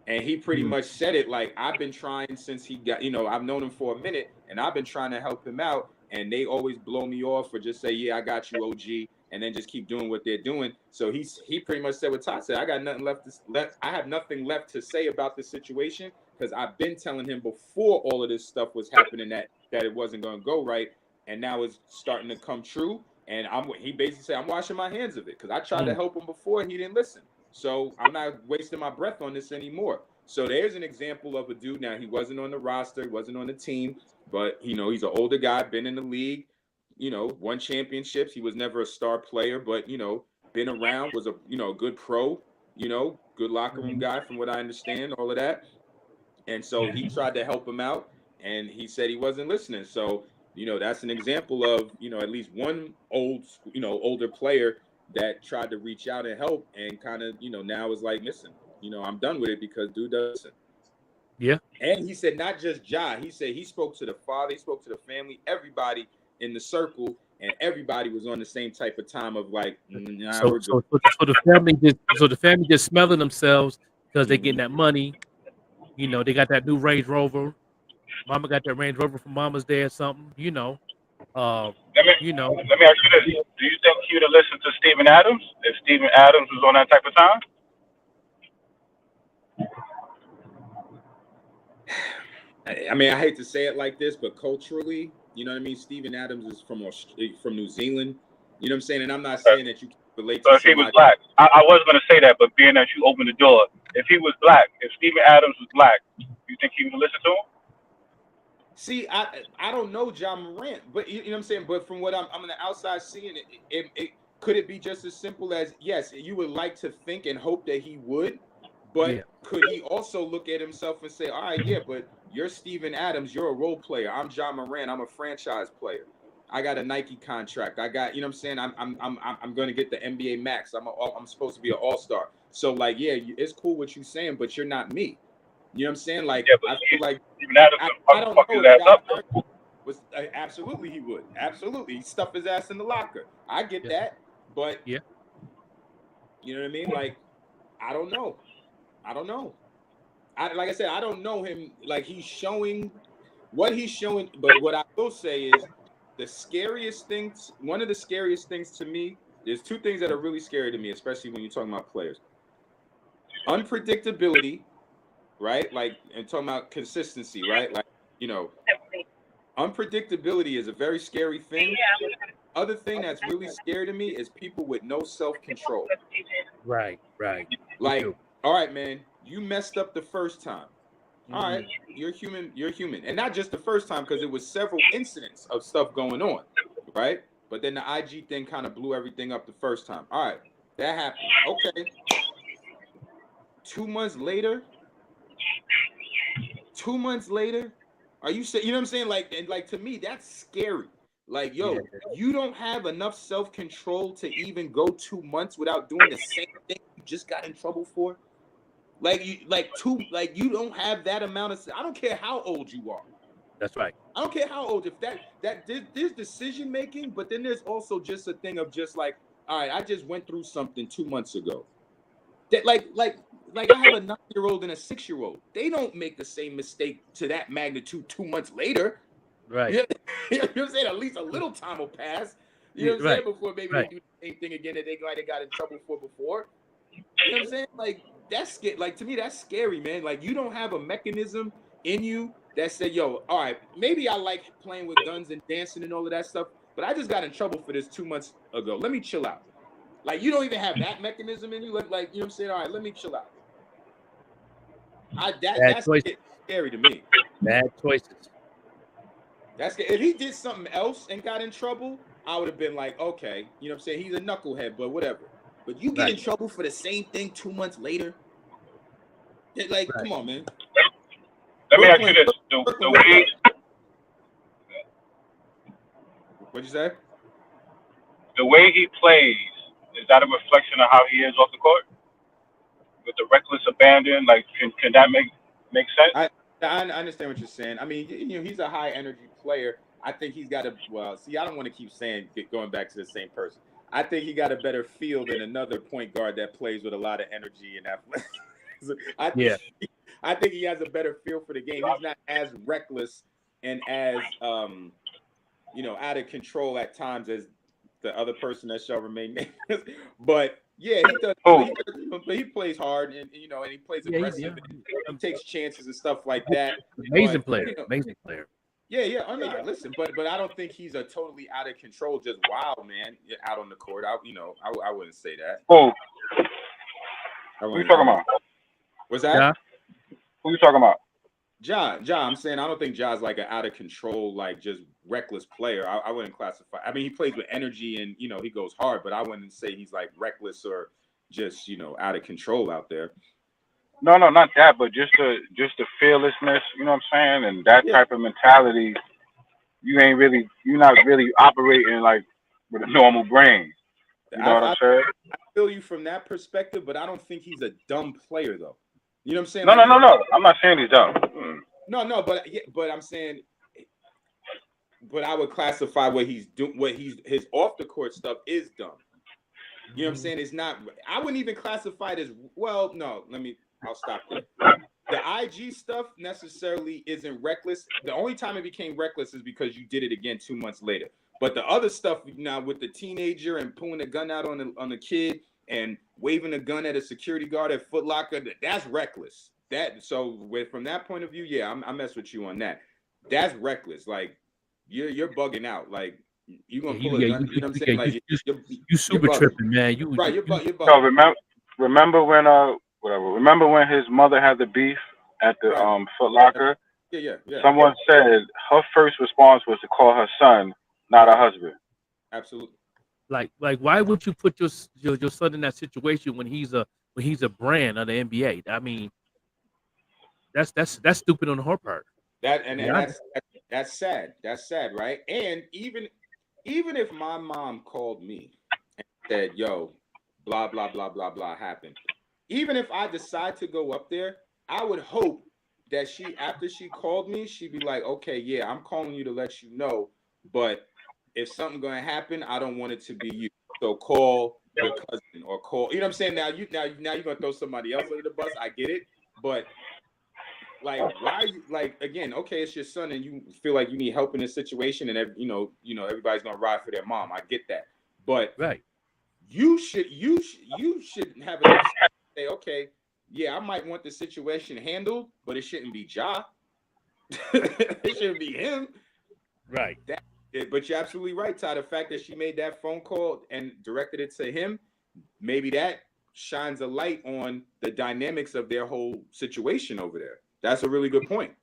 And he pretty much said it like, I've been trying since he got, I've known him for a minute and I've been trying to help him out. And they always blow me off or just say, yeah, I got you, OG. And then just keep doing what they're doing. So he pretty much said what Todd said. I got nothing left. I have nothing left to say about this situation because I've been telling him before all of this stuff was happening that it wasn't going to go right. And now it's starting to come true. And he basically said, I'm washing my hands of it because I tried to help him before and he didn't listen. So I'm not wasting my breath on this anymore. So there's an example of a dude. Now, he wasn't on the roster, he wasn't on the team, but he's an older guy, been in the league, won championships. He was never a star player, but been around, was a good pro, good locker room guy from what I understand, all of that. And so he tried to help him out, and he said he wasn't listening. So that's an example of at least one older player that tried to reach out and help, and kind of now is like, listen, I'm done with it because dude doesn't. Yeah. And he said not just Ja, he said he spoke to the father, he spoke to the family, everybody in the circle, and everybody was on the same type of time of like, nah, so the family just smelling themselves because they're getting that money. They got that new Range Rover. Mama got that Range Rover from Mama's Day or something. Let me ask you this: do you think he would have listened to Steven Adams if Steven Adams was on that type of time? I mean, I hate to say it like this, but culturally, you know what I mean? Steven Adams is from New Zealand. You know what I'm saying? And I'm not saying that you can relate to so if somebody. he was black, I was going to say that, but being that you opened the door, if he was black, if Steven Adams was black, you think he would listen to him? See, I don't know Ja Morant, but you know what I'm saying? But from what I'm on the outside seeing it could it be just as simple as, yes, you would like to think and hope that he would, but could he also look at himself and say, all right, yeah, but you're Steven Adams, you're a role player. I'm Ja Morant, I'm a franchise player. I got a Nike contract. I got, you know what I'm saying? I'm going to get the NBA max. I'm supposed to be an all-star. So like, yeah, it's cool what you're saying, but you're not me. You know what I'm saying? Like, I feel like I don't know if was absolutely he would. Absolutely. He stuffed his ass in the locker. I get that. But you know what I mean? Like, I don't know. Like I said, I don't know him. Like, he's showing what he's showing. But what I will say is one of the scariest things to me, there's two things that are really scary to me, especially when you're talking about players. Unpredictability, right? Like, and talking about consistency, right? Like, unpredictability is a very scary thing. Other thing that's really scary to me is people with no self-control. Right. Like, all right, man, you messed up the first time. All right, you're human. And not just the first time, because it was several incidents of stuff going on, right? But then the IG thing kind of blew everything up the first time. All right, that happened. Okay. 2 months later, are you saying, you know what I'm saying? Like, and like, to me, that's scary. Like, yo, you don't have enough self-control to even go 2 months without doing the same thing you just got in trouble for. Like you don't have that amount of. I don't care how old you are. That's right. I don't care how old. If there's decision making, but then there's also just a thing of just like, all right, I just went through something 2 months ago. That like I have a 9-year-old and a 6-year-old. They don't make the same mistake to that magnitude 2 months later. Right. You know what I'm saying? At least a little time will pass. You know what I'm saying? Before maybe they do the same thing again that they got in trouble for before. You know what I'm saying? Like that's scary. Like to me, that's scary, man. Like you don't have a mechanism in you that said, "Yo, all right, maybe I like playing with guns and dancing and all of that stuff, but I just got in trouble for this 2 months ago. Let me chill out." Like you don't even have that mechanism in you. Like you know what I'm saying? All right, let me chill out. That's scary to me. Bad choices. That's if he did something else and got in trouble, I would have been like, okay, you know what I'm saying? He's a knucklehead, but whatever. But you get in trouble for the same thing 2 months later. Like, come on, man. Let me ask you this: the way. What'd you say? The way he plays, is that a reflection of how he is off the court? With the reckless abandon, like can that make sense? I understand what you're saying. I mean, you know, he's a high energy player. I think he's got I don't want to keep saying going back to the same person. I think he got a better feel than another point guard that plays with a lot of energy and athleticism. I think he has a better feel for the game. He's not as reckless and as out of control at times as the other person that shall remain nameless. But yeah, he does. But he plays hard and he plays aggressive. He takes chances and stuff like that. Amazing player. Amazing player. Yeah. I'm not listen, but I don't think he's a totally out of control, just wild man out on the court. I wouldn't say that. Oh, who are you talking about? What's that? Yeah. Who are you talking about? John. I'm saying I don't think John's like an out of control, like just reckless player. I wouldn't classify. I mean, he plays with energy and he goes hard, but I wouldn't say he's like reckless or just out of control out there. No, not that, but just the fearlessness, you know what I'm saying, and that type of mentality. You're not really operating like with a normal brain. You know what I'm saying? I feel you from that perspective, but I don't think he's a dumb player though. You know what I'm saying? No. I'm not saying he's dumb. No, but I'm saying, but I would classify what he's doing, his off the court stuff is dumb. You know what I'm saying? It's not. I wouldn't even classify it as well. No, I'll stop there. The IG stuff necessarily isn't reckless. The only time it became reckless is because you did it again 2 months later. But the other stuff now with the teenager and pulling a gun out on the kid and waving a gun at a security guard at Foot Locker, that's reckless. From that point of view, yeah, I mess with you on that. That's reckless. Like you're bugging out. Like you gonna pull a gun. You know what I'm saying? Like you super tripping, man. You're bugging. No, remember when his mother had the beef at the Foot Locker? Yeah. Someone said her first response was to call her son, not her husband. Absolutely. Like why would you put your son in that situation when he's a brand of the NBA? I mean, that's stupid on her part. That's sad. That's sad, right? And even if my mom called me and said, "Yo, blah blah blah blah blah happened," even if I decide to go up there, I would hope that after she called me, she'd be like, "Okay, yeah, I'm calling you to let you know, but if something gonna happen, I don't want it to be you. So call your cousin or call." You know what I'm saying? Now you're gonna throw somebody else under the bus. I get it, but like, why are you like again? Okay, it's your son, and you feel like you need help in this situation, and everybody's gonna ride for their mom. I get that, but you should have a say, okay, yeah, I might want the situation handled, but it shouldn't be Ja. It shouldn't be him. Right. But you're absolutely right, Ty. The fact that she made that phone call and directed it to him, maybe that shines a light on the dynamics of their whole situation over there. That's a really good point.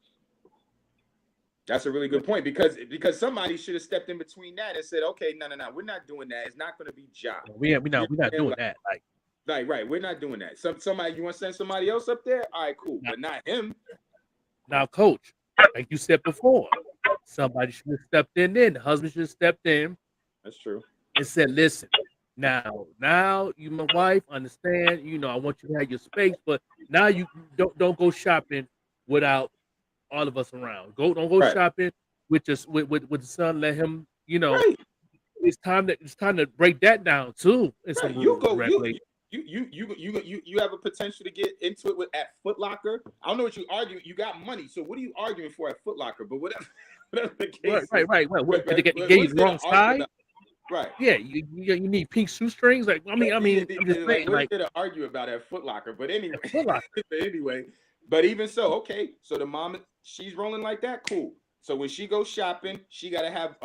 Because somebody should have stepped in between that and said, okay, no, we're not doing that. It's not going to be Ja. We're not doing that. Right. We're not doing that. Somebody, you want to send somebody else up there? All right, cool, but not him. Now, coach, like you said before, somebody should have stepped in. Then the husband should have stepped in. That's true. And said, "Listen, now you my wife. Understand? I want you to have your space, but now you don't go shopping without all of us around. Don't go shopping with just with the son. Let him. Right. It's time to break that down too. In some rules and regulations. You have a potential to get into it at Foot Locker. I don't know what you argue. You got money, so what are you arguing for at Foot Locker? But whatever the case right. What, did they get you the wrong side? Right. Yeah, you need pink shoestrings. Like I'm just saying, what is there to argue about at Foot Locker? But anyway, anyway. But even so, okay. So the mom, she's rolling like that. Cool. So when she goes shopping, she got to have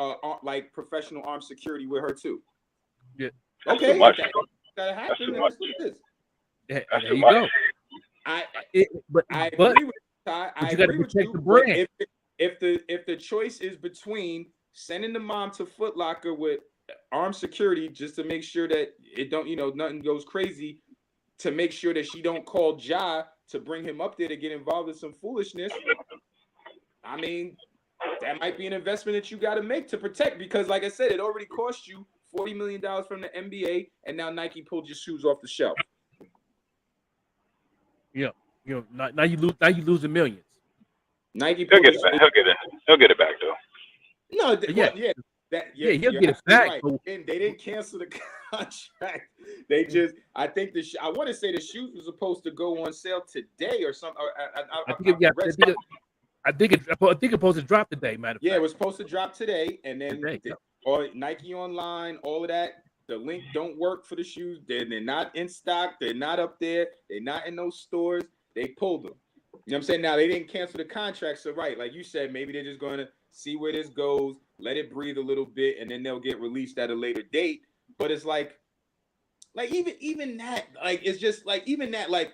like professional armed security with her too. Yeah. Okay. That happen. That's what it is. Yeah, there you go. I agree with Ty. I agree with you. The brand. If the choice is between sending the mom to Foot Locker with armed security just to make sure that it don't, nothing goes crazy, to make sure that she don't call Ja to bring him up there to get involved in some foolishness, I mean, that might be an investment that you got to make to protect, because like I said, it already cost you $40 million from the NBA, and now Nike pulled your shoes off the shelf. Yeah, now you losing millions. Nike he'll get it back though. No, he'll get it back. Right. They didn't cancel the contract. They just, I think I want to say the shoes were supposed to go on sale today or something. I think it's supposed to drop today, matter of fact. It was supposed to drop today, and then Nike Online, all of that. The link don't work for the shoes. They're not in stock. They're not up there. They're not in those stores. They pulled them. You know what I'm saying? Now they didn't cancel the contract, so right, like you said, maybe they're just going to see where this goes, let it breathe a little bit, and then they'll get released at a later date. But it's like even that, like, it's just like even that, like,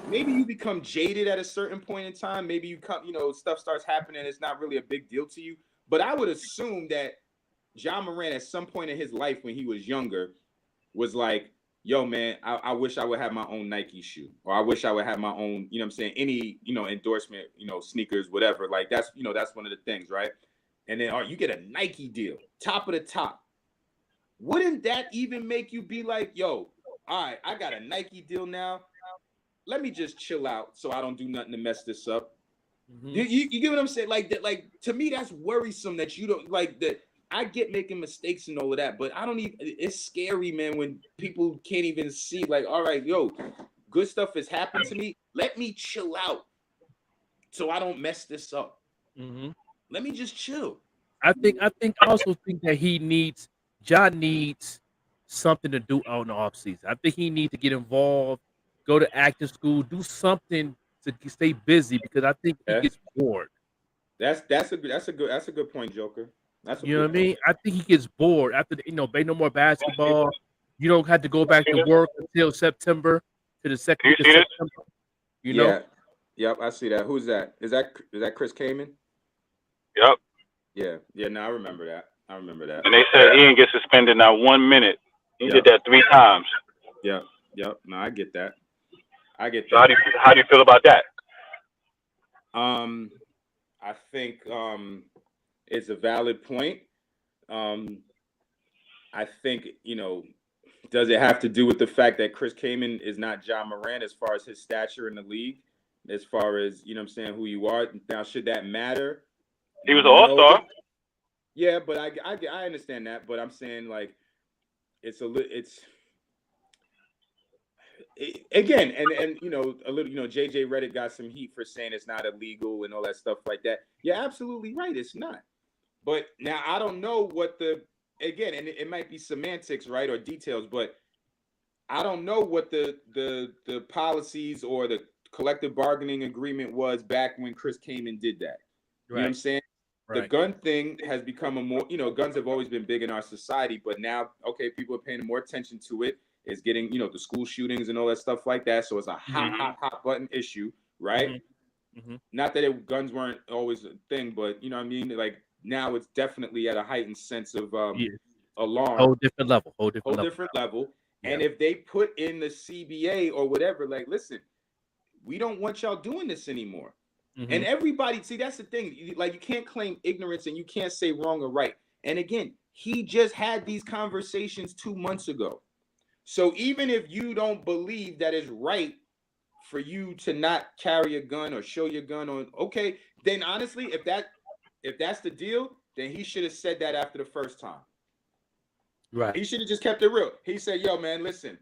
maybe you become jaded at a certain point in time. Maybe you come, stuff starts happening. It's not really a big deal to you. But I would assume that Ja Morant at some point in his life when he was younger was like, yo, man, I wish I would have my own Nike shoe, or I wish I would have my own, you know what I'm saying, any, endorsement, sneakers, whatever. Like that's one of the things, right? And then you get a Nike deal, top of the top. Wouldn't that even make you be like, yo, all right, I got a Nike deal now. Let me just chill out so I don't do nothing to mess this up. Mm-hmm. You get what I'm saying? Like that, like, to me, that's worrisome that you don't like that. I get making mistakes and all of that, but I don't even, it's scary, man, when people can't even see, like, all right, yo, good stuff has happened to me. Let me chill out so I don't mess this up. Mm-hmm. Let me just chill. I also think that Ja needs something to do out in the offseason. I think he needs to get involved, go to acting school, do something to stay busy, because I think he gets bored. That's a good point, Joker. You know what I mean? I think he gets bored after they no more basketball. You don't have to go back to work until September, to the second week of September. Yeah. Yep, I see that. Who's that? Is that Chris Kaman? Yep. Yeah. No, I remember that. And they said he didn't get suspended not 1 minute. He did that 3 times. Yep. No, I get that. So how do you feel about that? I think it's a valid point. I think, does it have to do with the fact that Chris Kaman is not Ja Morant as far as his stature in the league, as far as, who you are? Now, should that matter? He was an all-star. Yeah, but I understand that, but I'm saying, like, again, and a little, JJ Redick got some heat for saying it's not illegal and all that stuff like that. You're absolutely right, it's not. But now I don't know what and it might be semantics, right, or details, but I don't know what the policies or the collective bargaining agreement was back when Chris Kaman did that. You know what I'm saying? Right. The gun thing has become a more, guns have always been big in our society, but now, okay, people are paying more attention to it. It's getting, the school shootings and all that stuff like that. So it's a hot button issue, right? Mm-hmm. Not that guns weren't always a thing, but you know what I mean? Like now it's definitely at a heightened sense of alarm. Whole different level. Yeah. And if they put in the CBA or whatever, like, listen, we don't want y'all doing this anymore. Mm-hmm. And everybody, see, that's the thing. Like, you can't claim ignorance and you can't say wrong or right. And again, he just had these conversations 2 months ago. So even if you don't believe that it's right for you to not carry a gun or show your gun on, okay, then honestly, if that's the deal, then he should have said that after the first time. Right. He should have just kept it real. He said, yo, man, listen,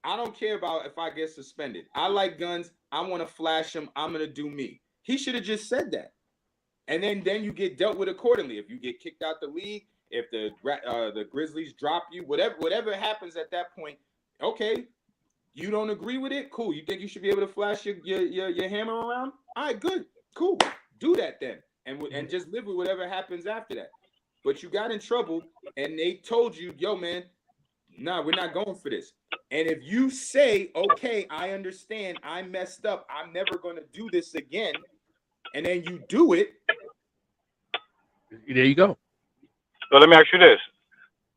I don't care about if I get suspended. I like guns. I want to flash them. I'm going to do me. He should have just said that. And then you get dealt with accordingly. If you get kicked out the league, if the Grizzlies drop you, whatever happens at that point, okay, you don't agree with it? Cool. You think you should be able to flash your hammer around? All right, good. Cool. Do that then. And just live with whatever happens after that. But you got in trouble and they told you, yo, man, nah, we're not going for this. And if you say, okay, I understand, I messed up, I'm never going to do this again, and then you do it. There you go. So let me ask you this.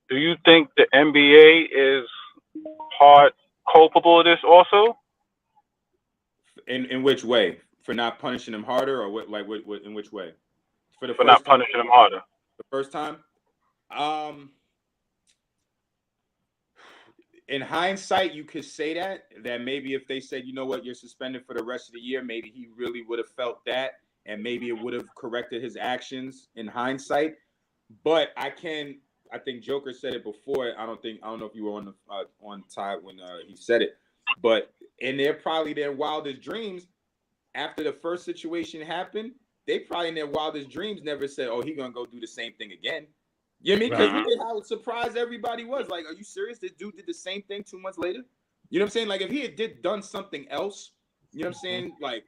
Do you think the NBA is part culpable of this also? In which way? For not punishing him harder, or what? Like what in which way? For not punishing him harder. The first time? In hindsight, you could say that maybe if they said, you know what, you're suspended for the rest of the year, maybe he really would have felt that, and maybe it would have corrected his actions in hindsight. But I think Joker said it before. I don't know if you were on time when he said it, but in their wildest dreams, after the first situation happened, they probably in their wildest dreams never said, oh, he's gonna go do the same thing again. You know what I mean? Because look at how surprised everybody was. Like, are you serious? This dude did the same thing 2 months later? You know what I'm saying? Like, if he had done something else, you know what I'm saying? Like,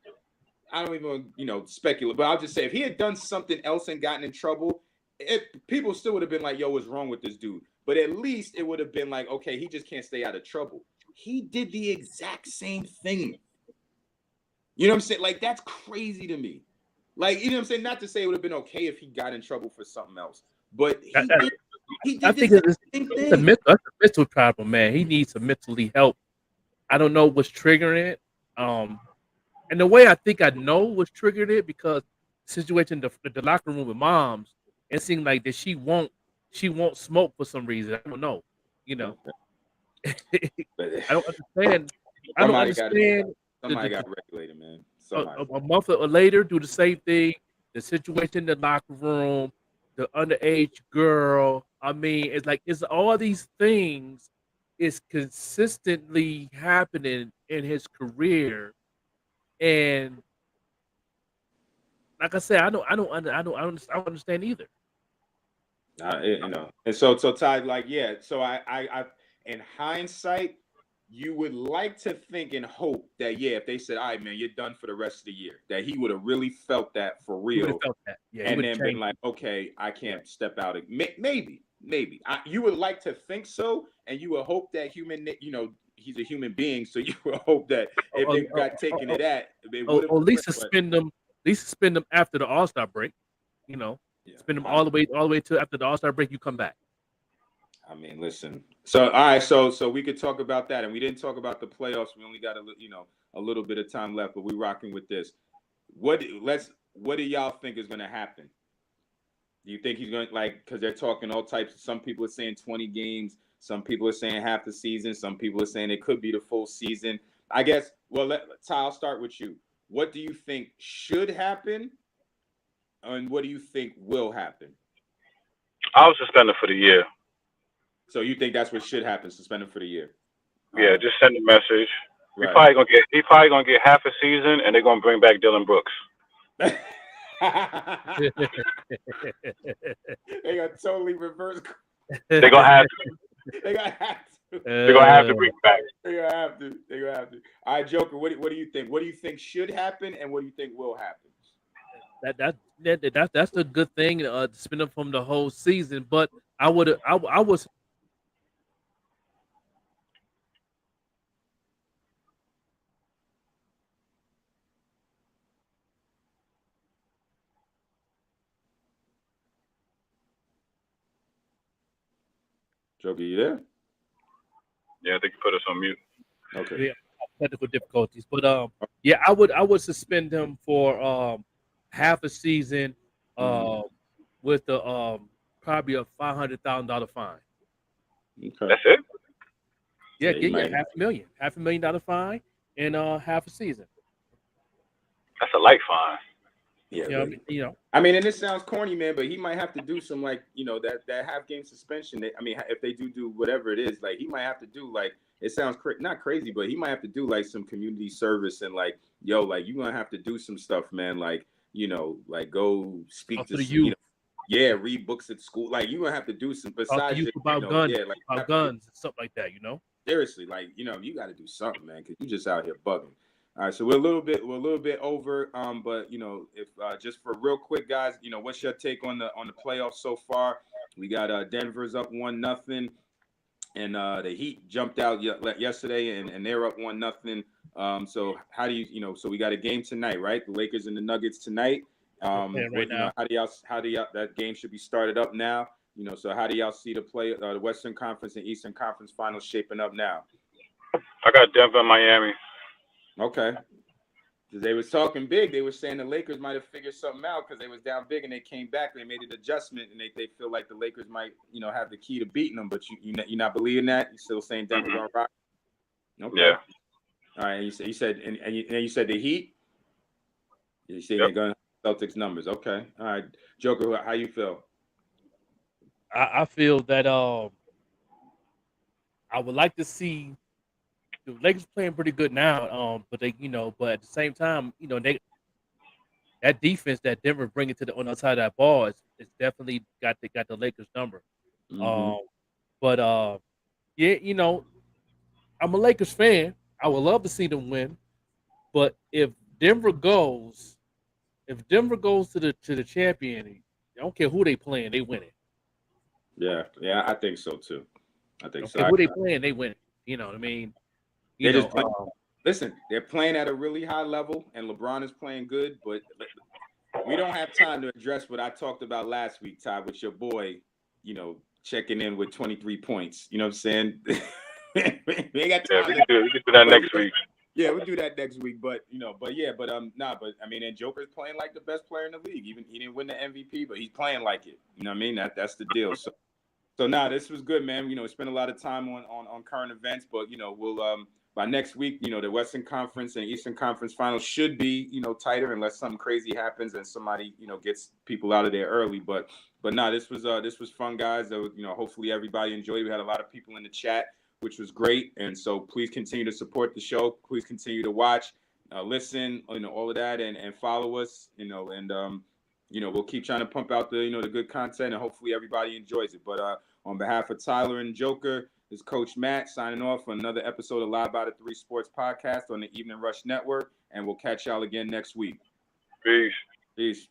I don't even, speculate, but I'll just say if he had done something else and gotten in trouble, people still would have been like, yo, what's wrong with this dude? But at least it would have been like, okay, he just can't stay out of trouble. He did the exact same thing. You know what I'm saying? Like, that's crazy to me. Like, you know what I'm saying? Not to say it would have been okay if he got in trouble for something else. But he did I think it's a mental problem, man. He needs some mentally help. I don't know what's triggering it. And the way I think I know what's triggered it because the situation the locker room with moms, it seemed like that she won't smoke for some reason. I don't know. I don't understand. Somebody got regulated, man. A month or later, do the same thing. The situation in the locker room, the underage girl. I mean, it's all these things is consistently happening in his career, and like I said, I don't understand either. And so Ty, like, yeah. So I in hindsight, you would like to think and hope that, yeah, if they said, all right, man, you're done for the rest of the year, that he would have really felt that for real. Felt that. Yeah, and then been like, okay, I can't step out. Maybe. You would like to think so, and you would hope that he's a human being, so you would hope that if they got taken to that, they would have at least suspend them. At least suspend them after the All-Star break. Spend them all the way to after the All-Star break. You come back. I mean, listen. So, all right. So we could talk about that, and we didn't talk about the playoffs. We only got a little bit of time left, but we're rocking with this. What do y'all think is going to happen? Do you think he's going to, because they're talking all types? Some people are saying 20 games. Some people are saying half the season. Some people are saying it could be the full season. I guess. Well, Ty, I'll start with you. What do you think should happen, and what do you think will happen? I was suspended for the year. So you think that's what should happen? Suspended for the year? Yeah, just send a message. Right. He's probably gonna get half a season, and they're gonna bring back Dylan Brooks. They got totally reverse. They're gonna have to. They're gonna have to. They're gonna have to bring back. They're gonna have to. All right, Joker. What do you think? What do you think should happen, and what do you think will happen? That's a good thing. To spend up from the whole season, but I was. Joker, you there? Yeah, I think you put us on mute. Okay. Yeah, technical difficulties. But yeah, I would suspend him for half a season, with the probably a $500,000 fine. Okay. That's it. Yeah, yeah, $500,000 fine, and half a season. That's a light fine. Yeah, Yeah, I mean, and this sounds corny, man, but he might have to do some like that half game suspension. I mean, if they do whatever it is, like he might have to do like it sounds not crazy, but he might have to do like some community service and like like you're gonna have to do some stuff, man. Like like go speak to the youth. Yeah, read books at school. Like you're gonna have to do some besides youth just, about guns, yeah, like about guns and stuff like that. Seriously, like you got to do something, man, because you just out here bugging. All right, so we're a little bit over, but if just for real quick, guys, what's your take on the playoffs so far? We got Denver's up 1-0, and the Heat jumped out yesterday, and they're up 1-0. So how do so we got a game tonight, right? The Lakers and the Nuggets tonight. How do y'all that game should be started up now? So how do y'all see the Western Conference and Eastern Conference finals shaping up now? I got Denver and Miami. Okay. They was talking big. They were saying the Lakers might have figured something out because they was down big and they came back. They made an adjustment and they feel like the Lakers might, have the key to beating them. But you're not believing that? You're still saying Denver gonna rock? Okay. Yeah. All right. You said you said the Heat. You said they're going Celtics numbers. Okay. All right. Joker, how you feel? I feel that I would like to see the Lakers playing pretty good now. But they but at the same time, that defense that Denver bringing to on the other side of that ball is definitely got the Lakers number. But yeah, I'm a Lakers fan. I would love to see them win. But if Denver goes to the champion, I don't care who they playing, they win it. Yeah, I think so too. I think so. Who they playing, they win it. You know what I mean? Listen, they're playing at a really high level, and LeBron is playing good. But we don't have time to address what I talked about last week, Ty, with your boy. Checking in with 23 points. You know what I'm saying? we ain't got time. We can do that next week. Yeah, we'll do that next week. But but I mean, and Joker's playing like the best player in the league. Even he didn't win the MVP, but he's playing like it. You know what I mean? That's the deal. So this was good, man. We spent a lot of time on current events, but we'll by next week, the Western Conference and Eastern Conference finals should be tighter unless something crazy happens and somebody gets people out of there early. But this was fun, guys. Hopefully everybody enjoyed. We had a lot of people in the chat, which was great. And so please continue to support the show. Please continue to watch, listen, all of that, and follow us. We'll keep trying to pump out the good content, and hopefully everybody enjoys it. But on behalf of Tyler and Joker, this is Coach Matt signing off for another episode of Live by the 3 Sports Podcast on the Evening Rush Network, and we'll catch y'all again next week. Peace. Peace.